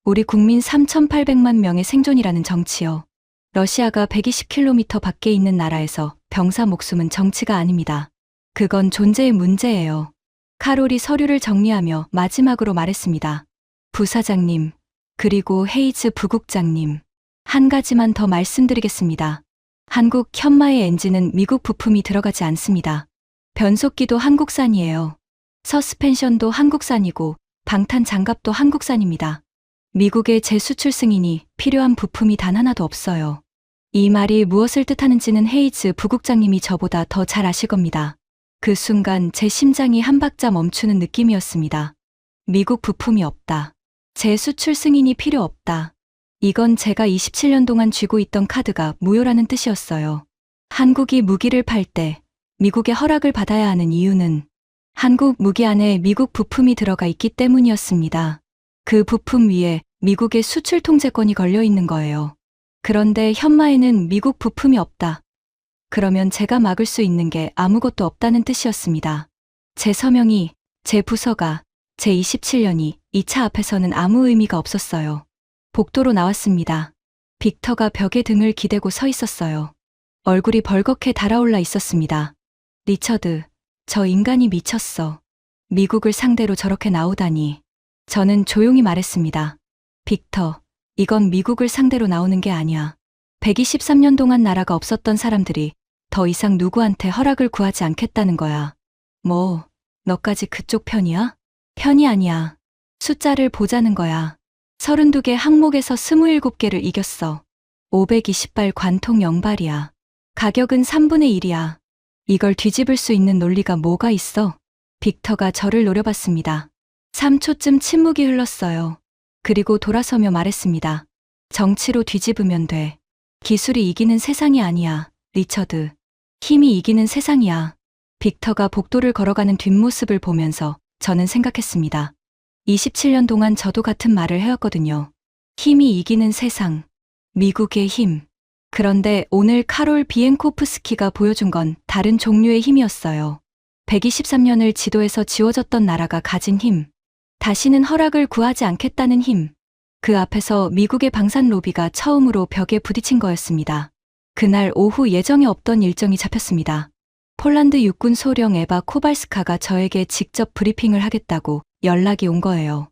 우리 국민 3,800만 명의 생존이라는 정치요. 러시아가 120km 밖에 있는 나라에서 병사 목숨은 정치가 아닙니다. 그건 존재의 문제예요. 카롤이 서류를 정리하며 마지막으로 말했습니다. 부사장님, 그리고 헤이즈 부국장님, 한 가지만 더 말씀드리겠습니다. 한국 현마의 엔진은 미국 부품이 들어가지 않습니다. 변속기도 한국산이에요. 서스펜션도 한국산이고 방탄 장갑도 한국산입니다. 미국의 재수출 승인이 필요한 부품이 단 하나도 없어요. 이 말이 무엇을 뜻하는지는 헤이즈 부국장님이 저보다 더 잘 아실 겁니다. 그 순간 제 심장이 한 박자 멈추는 느낌이었습니다. 미국 부품이 없다. 재수출 승인이 필요 없다. 이건 제가 27년 동안 쥐고 있던 카드가 무효라는 뜻이었어요. 한국이 무기를 팔 때 미국의 허락을 받아야 하는 이유는 한국 무기 안에 미국 부품이 들어가 있기 때문이었습니다. 그 부품 위에 미국의 수출 통제권이 걸려 있는 거예요. 그런데 현마에는 미국 부품이 없다. 그러면 제가 막을 수 있는 게 아무것도 없다는 뜻이었습니다. 제 서명이, 제 부서가, 제 27년이 이 차 앞에서는 아무 의미가 없었어요. 복도로 나왔습니다. 빅터가 벽에 등을 기대고 서 있었어요. 얼굴이 벌겋게 달아올라 있었습니다. 리처드, 저 인간이 미쳤어. 미국을 상대로 저렇게 나오다니. 저는 조용히 말했습니다. 빅터, 이건 미국을 상대로 나오는 게 아니야. 123년 동안 나라가 없었던 사람들이 더 이상 누구한테 허락을 구하지 않겠다는 거야. 뭐, 너까지 그쪽 편이야? 편이 아니야. 숫자를 보자는 거야. 32개 항목에서 27개를 이겼어. 520발 관통 0발이야. 가격은 3분의 1이야. 이걸 뒤집을 수 있는 논리가 뭐가 있어? 빅터가 저를 노려봤습니다. 3초쯤 침묵이 흘렀어요. 그리고 돌아서며 말했습니다. 정치로 뒤집으면 돼. 기술이 이기는 세상이 아니야, 리처드. 힘이 이기는 세상이야. 빅터가 복도를 걸어가는 뒷모습을 보면서 저는 생각했습니다. 27년 동안 저도 같은 말을 해왔거든요. 힘이 이기는 세상. 미국의 힘. 그런데 오늘 카롤 비엔코프스키가 보여준 건 다른 종류의 힘이었어요. 123년을 지도에서 지워졌던 나라가 가진 힘. 다시는 허락을 구하지 않겠다는 힘. 그 앞에서 미국의 방산 로비가 처음으로 벽에 부딪힌 거였습니다. 그날 오후 예정에 없던 일정이 잡혔습니다. 폴란드 육군 소령 에바 코발스카가 저에게 직접 브리핑을 하겠다고 연락이 온 거예요.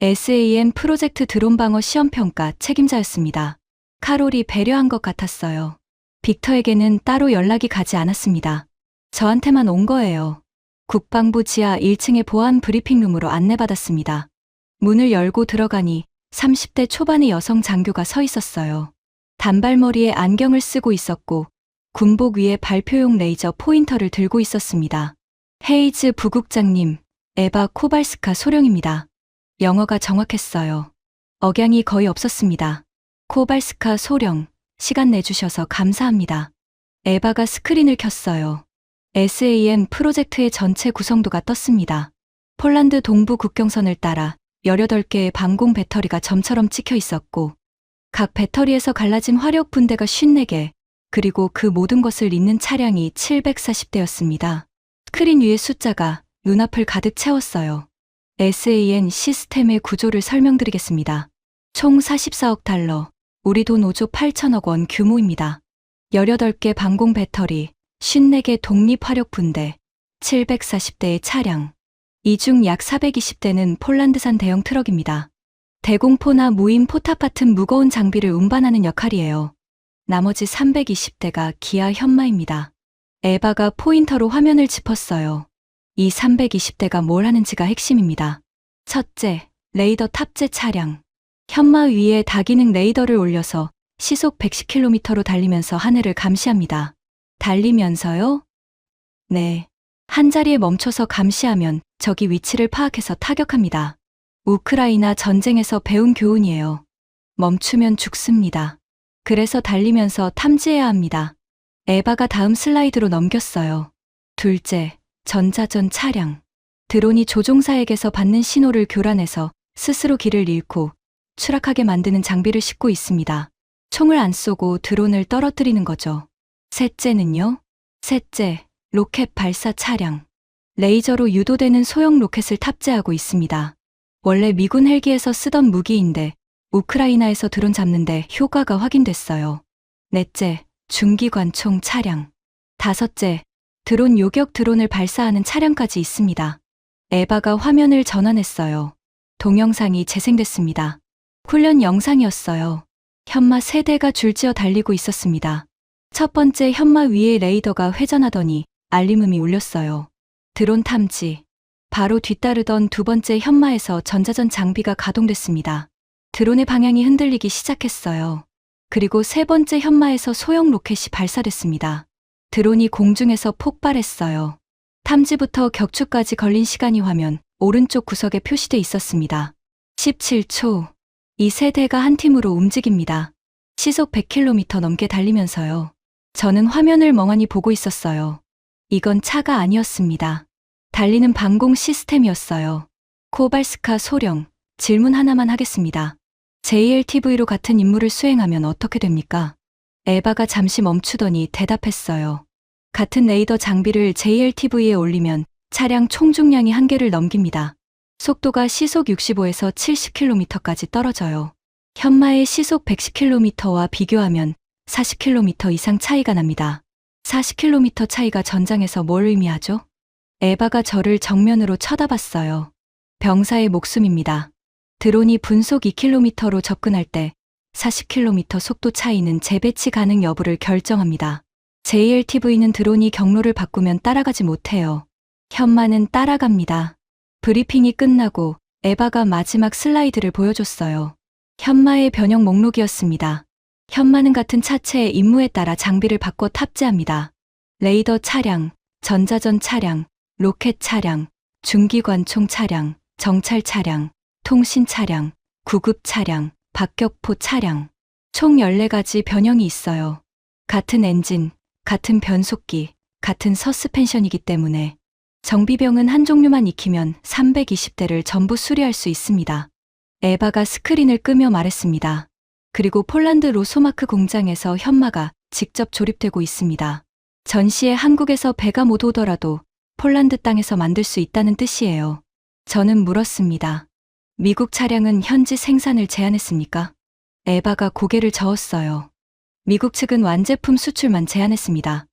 SAM 프로젝트 드론 방어 시험평가 책임자였습니다. 카롤이 배려한 것 같았어요. 빅터에게는 따로 연락이 가지 않았습니다. 저한테만 온 거예요. 국방부 지하 1층의 보안 브리핑룸으로 안내받았습니다. 문을 열고 들어가니 30대 초반의 여성 장교가 서 있었어요. 단발머리에 안경을 쓰고 있었고 군복 위에 발표용 레이저 포인터를 들고 있었습니다. 헤이즈 부국장님, 에바 코발스카 소령입니다. 영어가 정확했어요. 억양이 거의 없었습니다. 코발스카 소령, 시간 내주셔서 감사합니다. 에바가 스크린을 켰어요. SAM 프로젝트의 전체 구성도가 떴습니다. 폴란드 동부 국경선을 따라 18개의 방공 배터리가 점처럼 찍혀 있었고 각 배터리에서 갈라진 화력 분대가 54개, 그리고 그 모든 것을 잇는 차량이 740대였습니다. 스크린 위의 숫자가 눈앞을 가득 채웠어요. SAN 시스템의 구조를 설명드리겠습니다. 총 44억 달러, 우리 돈 5조 8천억 원 규모입니다. 18개 방공 배터리, 54개 독립 화력 분대, 740대의 차량. 이 중 약 420대는 폴란드산 대형 트럭입니다. 대공포나 무인 포탑 같은 무거운 장비를 운반하는 역할이에요. 나머지 320대가 기아 현마입니다. 에바가 포인터로 화면을 짚었어요. 이 320대가 뭘 하는지가 핵심입니다. 첫째, 레이더 탑재 차량. 현마 위에 다기능 레이더를 올려서 시속 110km로 달리면서 하늘을 감시합니다. 달리면서요? 네. 한 자리에 멈춰서 감시하면 적이 위치를 파악해서 타격합니다. 우크라이나 전쟁에서 배운 교훈이에요. 멈추면 죽습니다. 그래서 달리면서 탐지해야 합니다. 에바가 다음 슬라이드로 넘겼어요. 둘째, 전자전 차량. 드론이 조종사에게서 받는 신호를 교란해서 스스로 길을 잃고 추락하게 만드는 장비를 싣고 있습니다. 총을 안 쏘고 드론을 떨어뜨리는 거죠. 셋째는요? 셋째, 로켓 발사 차량. 레이저로 유도되는 소형 로켓을 탑재하고 있습니다. 원래 미군 헬기에서 쓰던 무기인데 우크라이나에서 드론 잡는데 효과가 확인됐어요. 넷째, 중기관총 차량. 다섯째, 드론 요격 드론을 발사하는 차량까지 있습니다. 에바가 화면을 전환했어요. 동영상이 재생됐습니다. 훈련 영상이었어요. 현마 3대가 줄지어 달리고 있었습니다. 첫 번째 현마 위에 레이더가 회전하더니 알림음이 울렸어요. 드론 탐지. 바로 뒤따르던 두 번째 현마에서 전자전 장비가 가동됐습니다. 드론의 방향이 흔들리기 시작했어요. 그리고 세 번째 현마에서 소형 로켓이 발사됐습니다. 드론이 공중에서 폭발했어요. 탐지부터 격추까지 걸린 시간이 화면 오른쪽 구석에 표시돼 있었습니다. 17초. 이 세 대가 한 팀으로 움직입니다. 시속 100km 넘게 달리면서요. 저는 화면을 멍하니 보고 있었어요. 이건 차가 아니었습니다. 달리는 방공 시스템이었어요. 코발스카 소령, 질문 하나만 하겠습니다. JLTV로 같은 임무를 수행하면 어떻게 됩니까? 에바가 잠시 멈추더니 대답했어요. 같은 레이더 장비를 JLTV에 올리면 차량 총중량이 한계를 넘깁니다. 속도가 시속 65에서 70km까지 떨어져요. 현마의 시속 110km와 비교하면 40km 이상 차이가 납니다. 40km 차이가 전장에서 뭘 의미하죠? 에바가 저를 정면으로 쳐다봤어요. 병사의 목숨입니다. 드론이 분속 2km로 접근할 때 40km 속도 차이는 재배치 가능 여부를 결정합니다. JLTV는 드론이 경로를 바꾸면 따라가지 못해요. 현마는 따라갑니다. 브리핑이 끝나고 에바가 마지막 슬라이드를 보여줬어요. 현마의 변형 목록이었습니다. 현마는 같은 차체의 임무에 따라 장비를 바꿔 탑재합니다. 레이더 차량, 전자전 차량, 로켓 차량, 중기관총 차량, 정찰 차량, 통신 차량, 구급 차량, 박격포 차량, 총 14가지 변형이 있어요. 같은 엔진, 같은 변속기, 같은 서스펜션이기 때문에 정비병은 한 종류만 익히면 320대를 전부 수리할 수 있습니다. 에바가 스크린을 끄며 말했습니다. 그리고 폴란드 로소마크 공장에서 현마가 직접 조립되고 있습니다. 전시에 한국에서 배가 못 오더라도 폴란드 땅에서 만들 수 있다는 뜻이에요. 저는 물었습니다. 미국 차량은 현지 생산을 제한했습니까? 에바가 고개를 저었어요. 미국 측은 완제품 수출만 제한했습니다.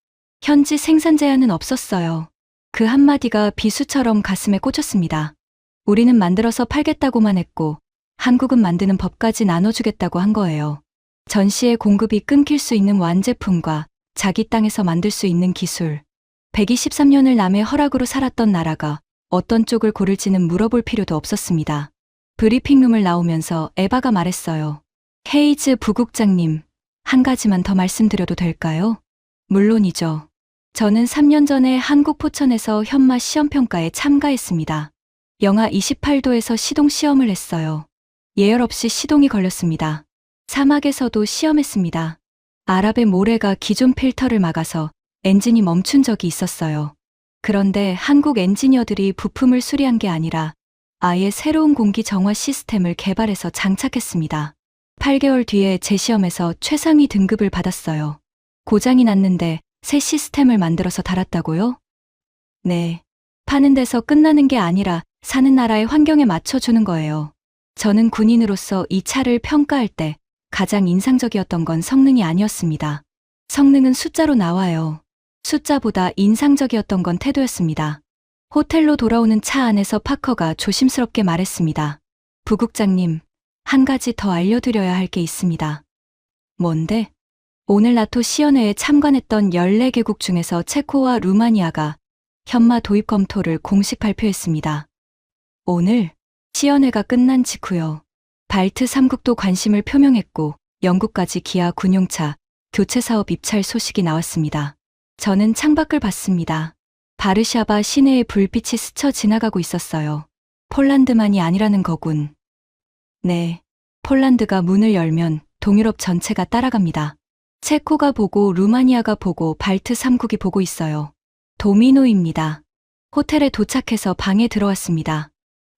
현지 생산 제한은 없었어요. 그 한마디가 비수처럼 가슴에 꽂혔습니다. 우리는 만들어서 팔겠다고만 했고 한국은 만드는 법까지 나눠주겠다고 한 거예요. 전시의 공급이 끊길 수 있는 완제품과 자기 땅에서 만들 수 있는 기술. 123년을 남의 허락으로 살았던 나라가 어떤 쪽을 고를지는 물어볼 필요도 없었습니다. 브리핑룸을 나오면서 에바가 말했어요. 헤이즈 부국장님, 한 가지만 더 말씀드려도 될까요? 물론이죠. 저는 3년 전에 한국 포천에서 현마 시험평가에 참가했습니다. 영하 28도에서 시동 시험을 했어요. 예열 없이 시동이 걸렸습니다. 사막에서도 시험했습니다. 아랍의 모래가 기존 필터를 막아서 엔진이 멈춘 적이 있었어요. 그런데 한국 엔지니어들이 부품을 수리한 게 아니라 아예 새로운 공기 정화 시스템을 개발해서 장착했습니다. 8개월 뒤에 제 시험에서 최상위 등급을 받았어요. 고장이 났는데 새 시스템을 만들어서 달았다고요? 네. 파는 데서 끝나는 게 아니라 사는 나라의 환경에 맞춰주는 거예요. 저는 군인으로서 이 차를 평가할 때 가장 인상적이었던 건 성능이 아니었습니다. 성능은 숫자로 나와요. 숫자보다 인상적이었던 건 태도였습니다. 호텔로 돌아오는 차 안에서 파커가 조심스럽게 말했습니다. 부국장님, 한 가지 더 알려드려야 할 게 있습니다. 뭔데? 오늘 나토 시연회에 참관했던 14개국 중에서 체코와 루마니아가 현마 도입 검토를 공식 발표했습니다. 오늘 시연회가 끝난 직후요. 발트 3국도 관심을 표명했고 영국까지 기아 군용차 교체 사업 입찰 소식이 나왔습니다. 저는 창밖을 봤습니다. 바르샤바 시내의 불빛이 스쳐 지나가고 있었어요. 폴란드만이 아니라는 거군. 네, 폴란드가 문을 열면 동유럽 전체가 따라갑니다. 체코가 보고 루마니아가 보고 발트 3국이 보고 있어요. 도미노입니다. 호텔에 도착해서 방에 들어왔습니다.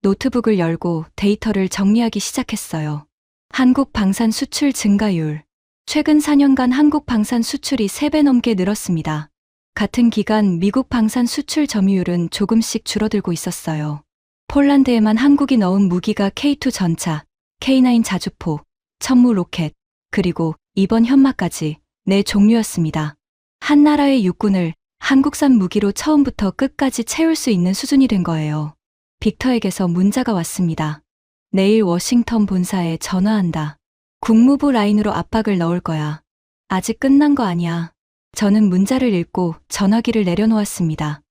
노트북을 열고 데이터를 정리하기 시작했어요. 한국 방산 수출 증가율. 최근 4년간 한국 방산 수출이 3배 넘게 늘었습니다. 같은 기간 미국 방산 수출 점유율은 조금씩 줄어들고 있었어요. 폴란드에만 한국이 넣은 무기가 K2 전차, K9 자주포, 천무 로켓, 그리고 이번 현마까지 4종류였습니다. 한 나라의 육군을 한국산 무기로 처음부터 끝까지 채울 수 있는 수준이 된 거예요. 빅터에게서 문자가 왔습니다. 내일 워싱턴 본사에 전화한다. 국무부 라인으로 압박을 넣을 거야. 아직 끝난 거 아니야. 저는 문자를 읽고 전화기를 내려놓았습니다.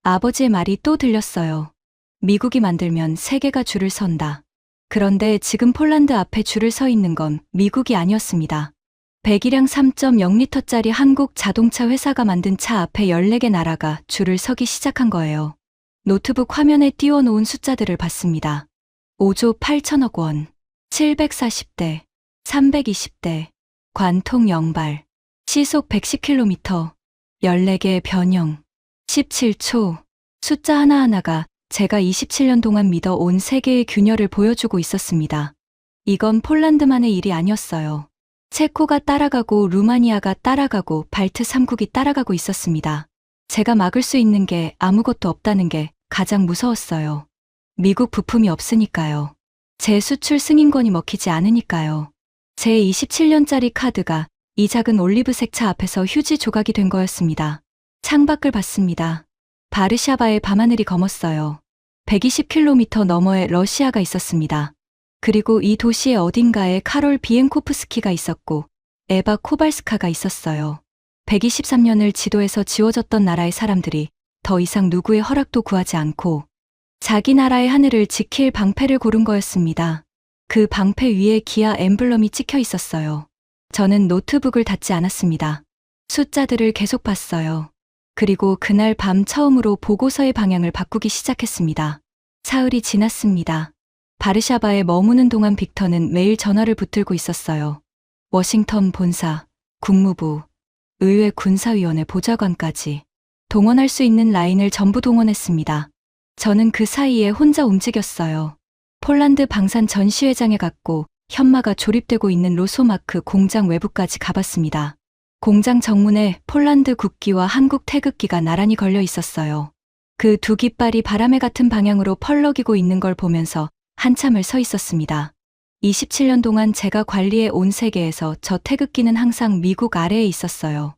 아버지의 말이 또 들렸어요. 미국이 만들면 세계가 줄을 선다. 그런데 지금 폴란드 앞에 줄을 서 있는 건 미국이 아니었습니다. 배기량 3.0리터짜리 한국 자동차 회사가 만든 차 앞에 14개 나라가 줄을 서기 시작한 거예요. 노트북 화면에 띄워놓은 숫자들을 봤습니다. 5조 8천억 원, 740대, 320대, 관통 영발, 시속 110km, 14개의 변형, 17초, 숫자 하나하나가 제가 27년 동안 믿어온 세계의 균열을 보여주고 있었습니다. 이건 폴란드만의 일이 아니었어요. 체코가 따라가고 루마니아가 따라가고 발트 3국이 따라가고 있었습니다. 제가 막을 수 있는 게 아무것도 없다는 게 가장 무서웠어요. 미국 부품이 없으니까요. 제 수출 승인권이 먹히지 않으니까요. 제 27년짜리 카드가 이 작은 올리브색 차 앞에서 휴지 조각이 된 거였습니다. 창밖을 봤습니다. 바르샤바의 밤하늘이 검었어요. 120km 너머에 러시아가 있었습니다. 그리고 이 도시의 어딘가에 카롤 비엔코프스키가 있었고 에바 코발스카가 있었어요. 123년을 지도에서 지워졌던 나라의 사람들이 더 이상 누구의 허락도 구하지 않고 자기 나라의 하늘을 지킬 방패를 고른 거였습니다. 그 방패 위에 기아 엠블럼이 찍혀 있었어요. 저는 노트북을 닫지 않았습니다. 숫자들을 계속 봤어요. 그리고 그날 밤 처음으로 보고서의 방향을 바꾸기 시작했습니다. 사흘이 지났습니다. 바르샤바에 머무는 동안 빅터는 매일 전화를 붙들고 있었어요. 워싱턴 본사, 국무부, 의회 군사위원회 보좌관까지 동원할 수 있는 라인을 전부 동원했습니다. 저는 그 사이에 혼자 움직였어요. 폴란드 방산 전시회장에 갔고 현마가 조립되고 있는 로소마크 공장 외부까지 가봤습니다. 공장 정문에 폴란드 국기와 한국 태극기가 나란히 걸려 있었어요. 그 두 깃발이 바람에 같은 방향으로 펄럭이고 있는 걸 보면서 한참을 서 있었습니다. 27년 동안 제가 관리해 온 세계에서 저 태극기는 항상 미국 아래에 있었어요.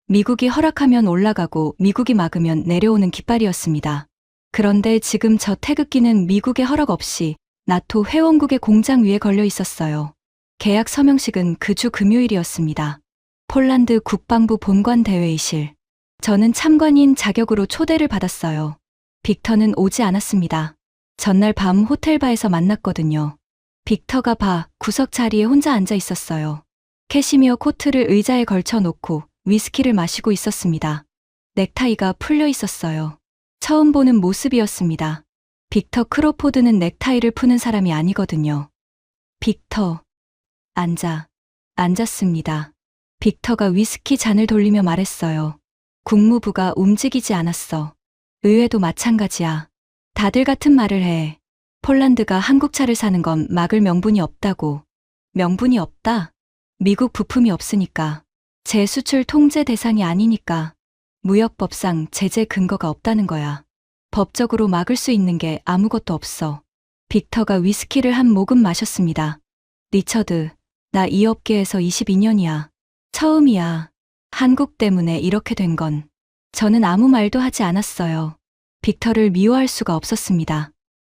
미국이 허락하면 올라가고 미국이 막으면 내려오는 깃발이었습니다. 그런데 지금 저 태극기는 미국의 허락 없이 나토 회원국의 공장 위에 걸려 있었어요. 계약 서명식은 그 주 금요일이었습니다. 폴란드 국방부 본관 대회의실. 저는 참관인 자격으로 초대를 받았어요. 빅터는 오지 않았습니다. 전날 밤 호텔바에서 만났거든요. 빅터가 구석 자리에 혼자 앉아 있었어요. 캐시미어 코트를 의자에 걸쳐 놓고 위스키를 마시고 있었습니다. 넥타이가 풀려 있었어요. 처음 보는 모습이었습니다. 빅터 크로포드는 넥타이를 푸는 사람이 아니거든요. 빅터. 앉았습니다. 빅터가 위스키 잔을 돌리며 말했어요. 국무부가 움직이지 않았어. 의회도 마찬가지야. 다들 같은 말을 해. 폴란드가 한국차를 사는 건 막을 명분이 없다고. 명분이 없다? 미국 부품이 없으니까. 제 수출 통제 대상이 아니니까. 무역법상 제재 근거가 없다는 거야. 법적으로 막을 수 있는 게 아무것도 없어. 빅터가 위스키를 한 모금 마셨습니다. 리처드, 나 이 업계에서 22년이야. 처음이야. 한국 때문에 이렇게 된 건. 저는 아무 말도 하지 않았어요. 빅터를 미워할 수가 없었습니다.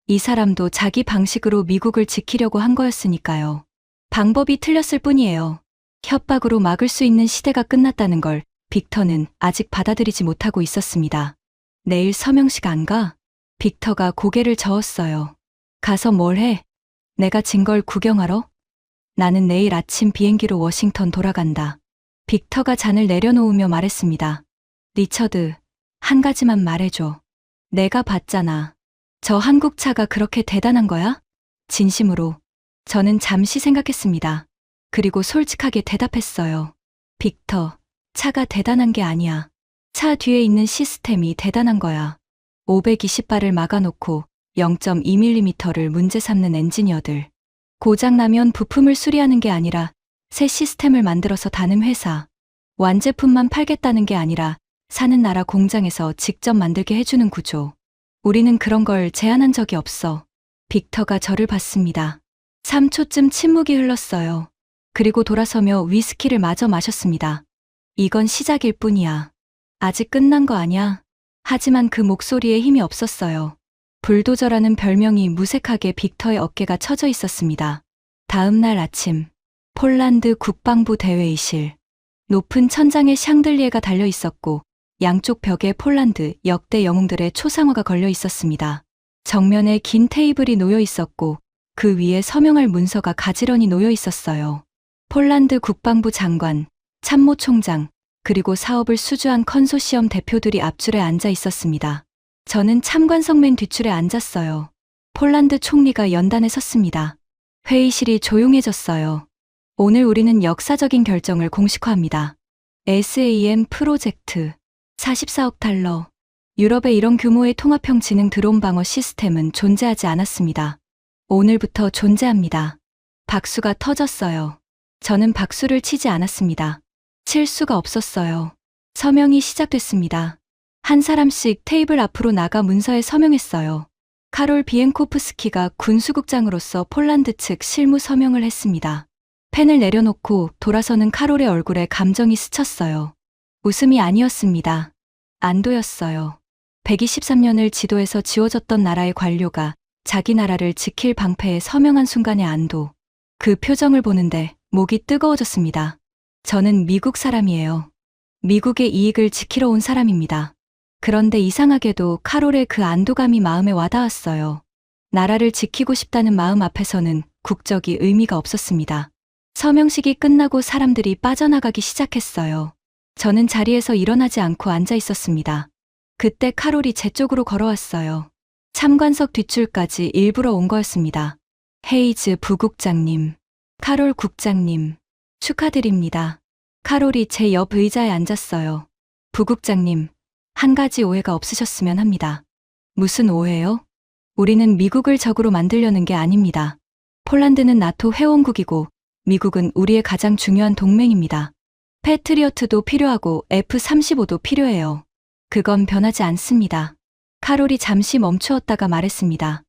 이 사람도 자기 방식으로 미국을 지키려고 한 거였으니까요. 방법이 틀렸을 뿐이에요. 협박으로 막을 수 있는 시대가 끝났다는 걸 빅터는 아직 받아들이지 못하고 있었습니다. 내일 서명식 안 가? 빅터가 고개를 저었어요. 가서 뭘 해? 내가 진 걸 구경하러? 나는 내일 아침 비행기로 워싱턴 돌아간다. 빅터가 잔을 내려놓으며 말했습니다. 리처드, 한 가지만 말해줘. 내가 봤잖아. 저 한국차가 그렇게 대단한 거야? 진심으로. 저는 잠시 생각했습니다. 그리고 솔직하게 대답했어요. 빅터, 차가 대단한 게 아니야. 차 뒤에 있는 시스템이 대단한 거야. 520발을 막아놓고 0.2mm를 문제 삼는 엔지니어들. 고장나면 부품을 수리하는 게 아니라 새 시스템을 만들어서 다는 회사. 완제품만 팔겠다는 게 아니라 사는 나라 공장에서 직접 만들게 해주는 구조. 우리는 그런 걸 제안한 적이 없어. 빅터가 저를 봤습니다. 3초쯤 침묵이 흘렀어요. 그리고 돌아서며 위스키를 마저 마셨습니다. 이건 시작일 뿐이야. 아직 끝난 거 아냐? 하지만 그 목소리에 힘이 없었어요. 불도저라는 별명이 무색하게 빅터의 어깨가 처져 있었습니다. 다음 날 아침, 폴란드 국방부 대회의실. 높은 천장에 샹들리에가 달려 있었고 양쪽 벽에 폴란드 역대 영웅들의 초상화가 걸려 있었습니다. 정면에 긴 테이블이 놓여 있었고 그 위에 서명할 문서가 가지런히 놓여 있었어요. 폴란드 국방부 장관, 참모총장, 그리고 사업을 수주한 컨소시엄 대표들이 앞줄에 앉아 있었습니다. 저는 참관석 맨 뒷줄에 앉았어요. 폴란드 총리가 연단에 섰습니다. 회의실이 조용해졌어요. 오늘 우리는 역사적인 결정을 공식화합니다. SAM 프로젝트 44억 달러. 유럽에 이런 규모의 통합형 지능 드론 방어 시스템은 존재하지 않았습니다. 오늘부터 존재합니다. 박수가 터졌어요. 저는 박수를 치지 않았습니다. 칠 수가 없었어요. 서명이 시작됐습니다. 한 사람씩 테이블 앞으로 나가 문서에 서명했어요. 카롤 비엔코프스키가 군수국장으로서 폴란드 측 실무 서명을 했습니다. 펜을 내려놓고 돌아서는 카롤의 얼굴에 감정이 스쳤어요. 웃음이 아니었습니다. 안도였어요. 123년을 지도에서 지워졌던 나라의 관료가 자기 나라를 지킬 방패에 서명한 순간의 안도. 그 표정을 보는데 목이 뜨거워졌습니다. 저는 미국 사람이에요. 미국의 이익을 지키러 온 사람입니다. 그런데 이상하게도 카롤의 그 안도감이 마음에 와닿았어요. 나라를 지키고 싶다는 마음 앞에서는 국적이 의미가 없었습니다. 서명식이 끝나고 사람들이 빠져나가기 시작했어요. 저는 자리에서 일어나지 않고 앉아 있었습니다. 그때 카롤이 제 쪽으로 걸어왔어요. 참관석 뒷줄까지 일부러 온 거였습니다. 헤이즈 부국장님, 카롤 국장님, 축하드립니다. 카롤이 제 옆 의자에 앉았어요. 부국장님, 한 가지 오해가 없으셨으면 합니다. 무슨 오해요? 우리는 미국을 적으로 만들려는 게 아닙니다. 폴란드는 나토 회원국이고 미국은 우리의 가장 중요한 동맹입니다. 패트리어트도 필요하고 F-35도 필요해요. 그건 변하지 않습니다. 카롤이 잠시 멈추었다가 말했습니다.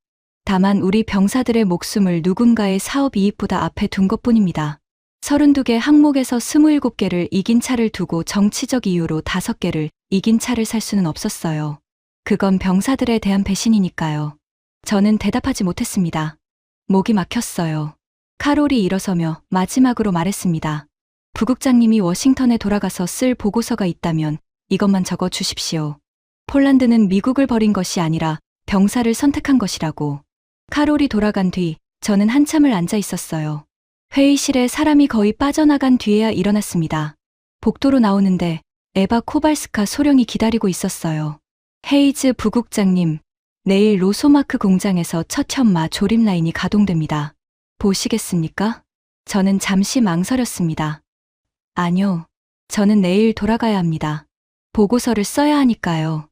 다만 우리 병사들의 목숨을 누군가의 사업 이익보다 앞에 둔 것뿐입니다. 32개 항목에서 27개를 이긴 차를 두고 정치적 이유로 5개를 이긴 차를 살 수는 없었어요. 그건 병사들에 대한 배신이니까요. 저는 대답하지 못했습니다. 목이 막혔어요. 카롤이 일어서며 마지막으로 말했습니다. 부국장님이 워싱턴에 돌아가서 쓸 보고서가 있다면 이것만 적어 주십시오. 폴란드는 미국을 버린 것이 아니라 병사를 선택한 것이라고. 카롤이 돌아간 뒤 저는 한참을 앉아 있었어요. 회의실에 사람이 거의 빠져나간 뒤에야 일어났습니다. 복도로 나오는데 에바 코발스카 소령이 기다리고 있었어요. 헤이즈 부국장님, 내일 로소마크 공장에서 첫 현마 조립 라인이 가동됩니다. 보시겠습니까? 저는 잠시 망설였습니다. 아니요. 저는 내일 돌아가야 합니다. 보고서를 써야 하니까요.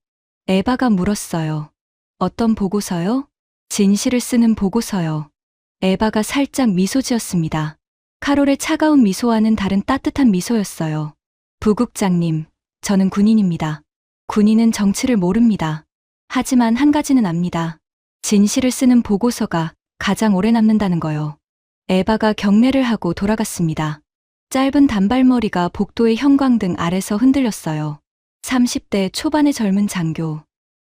에바가 물었어요. 어떤 보고서요? 진실을 쓰는 보고서요. 에바가 살짝 미소 지었습니다. 카롤의 차가운 미소와는 다른 따뜻한 미소였어요. 부국장님, 저는 군인입니다. 군인은 정치를 모릅니다. 하지만 한 가지는 압니다. 진실을 쓰는 보고서가 가장 오래 남는다는 거요. 에바가 경례를 하고 돌아갔습니다. 짧은 단발머리가 복도의 형광등 아래서 흔들렸어요. 30대 초반의 젊은 장교.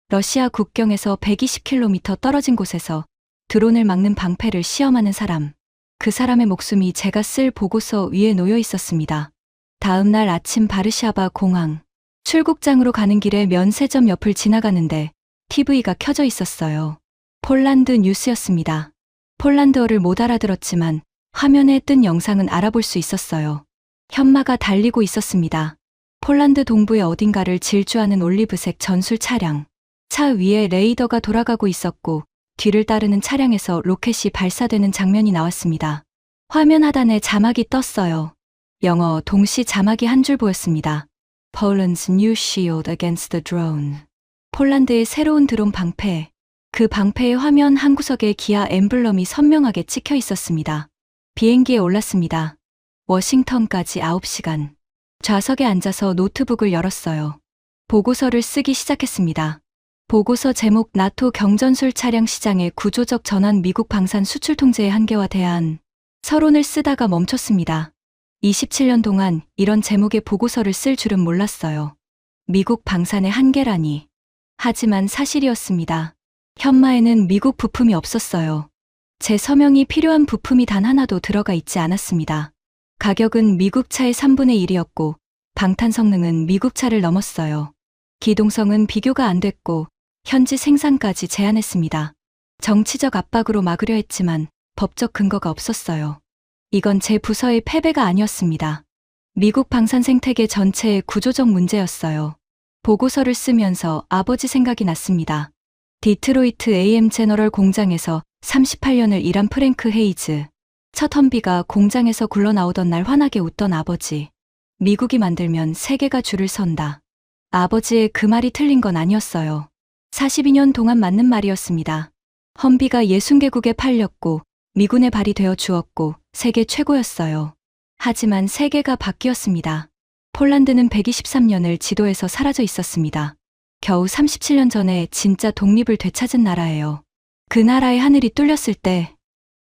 러시아 국경에서 120km 떨어진 곳에서 드론을 막는 방패를 시험하는 사람. 그 사람의 목숨이 제가 쓸 보고서 위에 놓여 있었습니다. 다음 날 아침 바르샤바 공항. 출국장으로 가는 길에 면세점 옆을 지나가는데 TV가 켜져 있었어요. 폴란드 뉴스였습니다. 폴란드어를 못 알아들었지만 화면에 뜬 영상은 알아볼 수 있었어요. 현마가 달리고 있었습니다. 폴란드 동부의 어딘가를 질주하는 올리브색 전술 차량. 차 위에 레이더가 돌아가고 있었고 뒤를 따르는 차량에서 로켓이 발사되는 장면이 나왔습니다. 화면 하단에 자막이 떴어요. 영어 동시 자막이 한 줄 보였습니다. Poland's new shield against the drone. 폴란드의 새로운 드론 방패. 그 방패의 화면 한 구석에 기아 엠블럼이 선명하게 찍혀 있었습니다. 비행기에 올랐습니다. 워싱턴까지 9시간. 좌석에 앉아서 노트북을 열었어요. 보고서를 쓰기 시작했습니다. 보고서 제목 나토 경전술 차량 시장의 구조적 전환 미국 방산 수출 통제의 한계와 대안. 서론을 쓰다가 멈췄습니다. 27년 동안 이런 제목의 보고서를 쓸 줄은 몰랐어요. 미국 방산의 한계라니. 하지만 사실이었습니다. 현마에는 미국 부품이 없었어요. 제 서명이 필요한 부품이 단 하나도 들어가 있지 않았습니다. 가격은 미국 차의 3분의 1이었고 방탄 성능은 미국 차를 넘었어요. 기동성은 비교가 안 됐고 현지 생산까지 제한했습니다. 정치적 압박으로 막으려 했지만 법적 근거가 없었어요. 이건 제 부서의 패배가 아니었습니다. 미국 방산 생태계 전체의 구조적 문제였어요. 보고서를 쓰면서 아버지 생각이 났습니다. 디트로이트 AM 제너럴 공장에서 38년을 일한 프랭크 헤이즈. 첫 험비가 공장에서 굴러나오던 날 환하게 웃던 아버지. 미국이 만들면 세계가 줄을 선다. 아버지의 그 말이 틀린 건 아니었어요. 42년 동안 맞는 말이었습니다. 험비가 60개국에 팔렸고 미군의 발이 되어 주었고 세계 최고였어요. 하지만 세계가 바뀌었습니다. 폴란드는 123년을 지도에서 사라져 있었습니다. 겨우 37년 전에 진짜 독립을 되찾은 나라예요. 그 나라의 하늘이 뚫렸을 때,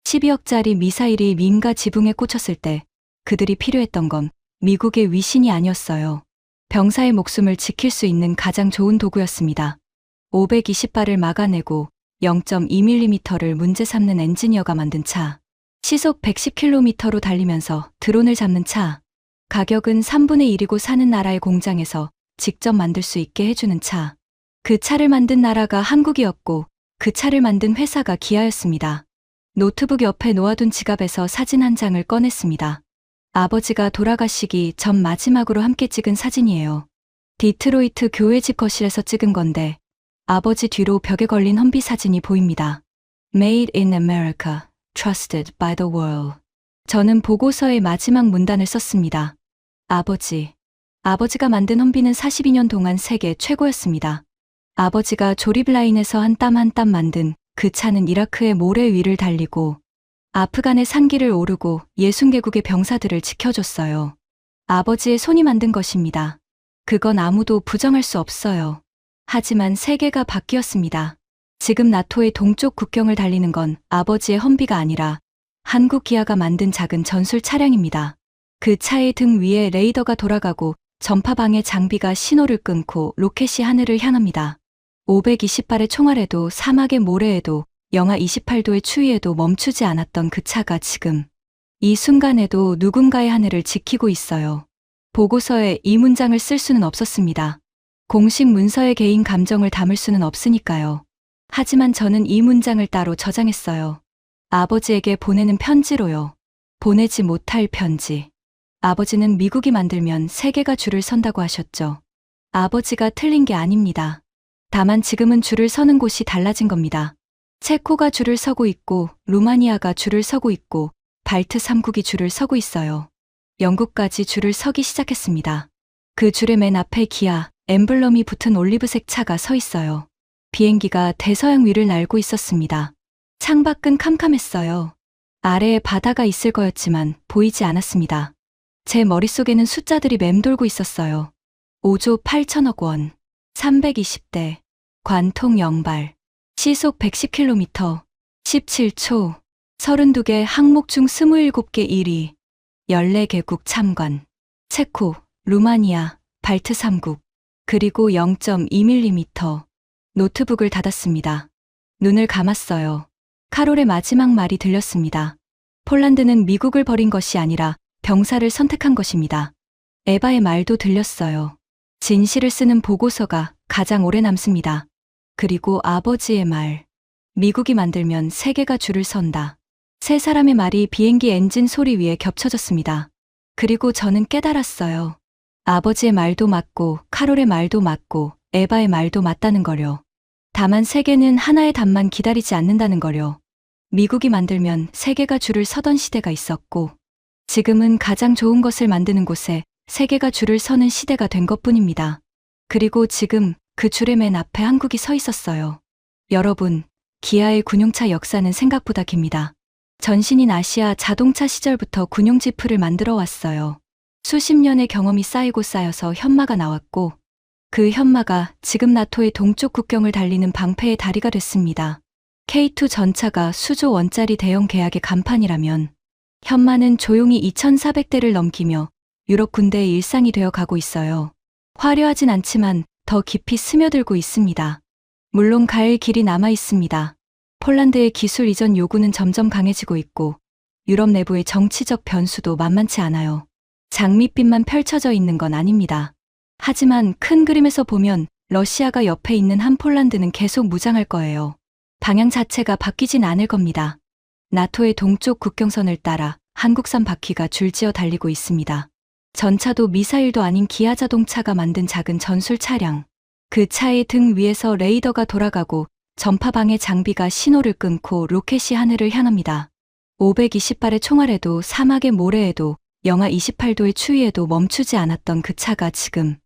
12억짜리 미사일이 민가 지붕에 꽂혔을 때 그들이 필요했던 건 미국의 위신이 아니었어요. 병사의 목숨을 지킬 수 있는 가장 좋은 도구였습니다. 520발을 막아내고 0.2mm를 문제 삼는 엔지니어가 만든 차. 시속 110km로 달리면서 드론을 잡는 차. 가격은 3분의 1이고 사는 나라의 공장에서 직접 만들 수 있게 해주는 차. 그 차를 만든 나라가 한국이었고 그 차를 만든 회사가 기아였습니다. 노트북 옆에 놓아둔 지갑에서 사진 한 장을 꺼냈습니다. 아버지가 돌아가시기 전 마지막으로 함께 찍은 사진이에요. 디트로이트 교회 집 거실에서 찍은 건데 아버지 뒤로 벽에 걸린 험비 사진이 보입니다. Made in America, Trusted by the World. 저는 보고서의 마지막 문단을 썼습니다. 아버지가 만든 험비는 42년 동안 세계 최고였습니다. 아버지가 조립 라인에서 한 땀 한 땀 만든 그 차는 이라크의 모래 위를 달리고 아프간의 산길을 오르고 60개국의 병사들을 지켜줬어요. 아버지의 손이 만든 것입니다. 그건 아무도 부정할 수 없어요. 하지만 세계가 바뀌었습니다. 지금 나토의 동쪽 국경을 달리는 건 아버지의 험비가 아니라 한국 기아가 만든 작은 전술 차량입니다. 그 차의 등 위에 레이더가 돌아가고 전파방해 장비가 신호를 끊고 로켓이 하늘을 향합니다. 520발의 총알에도 사막의 모래에도 영하 28도의 추위에도 멈추지 않았던 그 차가 지금 이 순간에도 누군가의 하늘을 지키고 있어요. 보고서에 이 문장을 쓸 수는 없었습니다. 공식 문서에 개인 감정을 담을 수는 없으니까요. 하지만 저는 이 문장을 따로 저장했어요. 아버지에게 보내는 편지로요. 보내지 못할 편지. 아버지는 미국이 만들면 세계가 줄을 선다고 하셨죠. 아버지가 틀린 게 아닙니다. 다만 지금은 줄을 서는 곳이 달라진 겁니다. 체코가 줄을 서고 있고 루마니아가 줄을 서고 있고 발트 3국이 줄을 서고 있어요. 영국까지 줄을 서기 시작했습니다. 그 줄의 맨 앞에 기아, 엠블럼이 붙은 올리브색 차가 서 있어요. 비행기가 대서양 위를 날고 있었습니다. 창밖은 캄캄했어요. 아래에 바다가 있을 거였지만 보이지 않았습니다. 제 머릿속에는 숫자들이 맴돌고 있었어요. 5조 8천억 원, 320대, 관통 0발, 시속 110km, 17초, 32개 항목 중 27개 1위, 14개국 참관, 체코, 루마니아, 발트 3국, 그리고 0.2mm. 노트북을 닫았습니다. 눈을 감았어요. 카롤의 마지막 말이 들렸습니다. 폴란드는 미국을 버린 것이 아니라 병사를 선택한 것입니다. 에바의 말도 들렸어요. 진실을 쓰는 보고서가 가장 오래 남습니다. 그리고 아버지의 말. 미국이 만들면 세계가 줄을 선다. 세 사람의 말이 비행기 엔진 소리 위에 겹쳐졌습니다. 그리고 저는 깨달았어요. 아버지의 말도 맞고 카롤의 말도 맞고 에바의 말도 맞다는 거요. 다만 세계는 하나의 답만 기다리지 않는다는 거요. 미국이 만들면 세계가 줄을 서던 시대가 있었고 지금은 가장 좋은 것을 만드는 곳에 세계가 줄을 서는 시대가 된 것뿐입니다. 그리고 지금 그 줄의 맨 앞에 한국이 서 있었어요. 여러분, 기아의 군용차 역사는 생각보다 깁니다. 전신인 아시아 자동차 시절부터 군용 지프를 만들어 왔어요. 수십 년의 경험이 쌓이고 쌓여서 현마가 나왔고 그 현마가 지금 나토의 동쪽 국경을 달리는 방패의 다리가 됐습니다. K2 전차가 수조 원짜리 대형 계약의 간판이라면 현마는 조용히 2,400대를 넘기며 유럽 군대의 일상이 되어 가고 있어요. 화려하진 않지만 더 깊이 스며들고 있습니다. 물론 갈 길이 남아 있습니다. 폴란드의 기술 이전 요구는 점점 강해지고 있고 유럽 내부의 정치적 변수도 만만치 않아요. 장밋빛만 펼쳐져 있는 건 아닙니다. 하지만 큰 그림에서 보면 러시아가 옆에 있는 한 폴란드는 계속 무장할 거예요. 방향 자체가 바뀌진 않을 겁니다. 나토의 동쪽 국경선을 따라 한국산 바퀴가 줄지어 달리고 있습니다. 전차도 미사일도 아닌 기아 자동차가 만든 작은 전술 차량. 그 차의 등 위에서 레이더가 돌아가고 전파방해 장비가 신호를 끊고 로켓이 하늘을 향합니다. 520발의 총알에도 사막의 모래에도 영하 28도의 추위에도 멈추지 않았던 그 차가 지금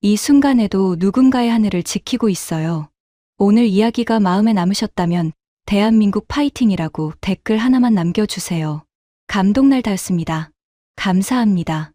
이 순간에도 누군가의 하늘을 지키고 있어요. 오늘 이야기가 마음에 남으셨다면 대한민국 파이팅이라고 댓글 하나만 남겨주세요. 감동날 닿습니다. 감사합니다.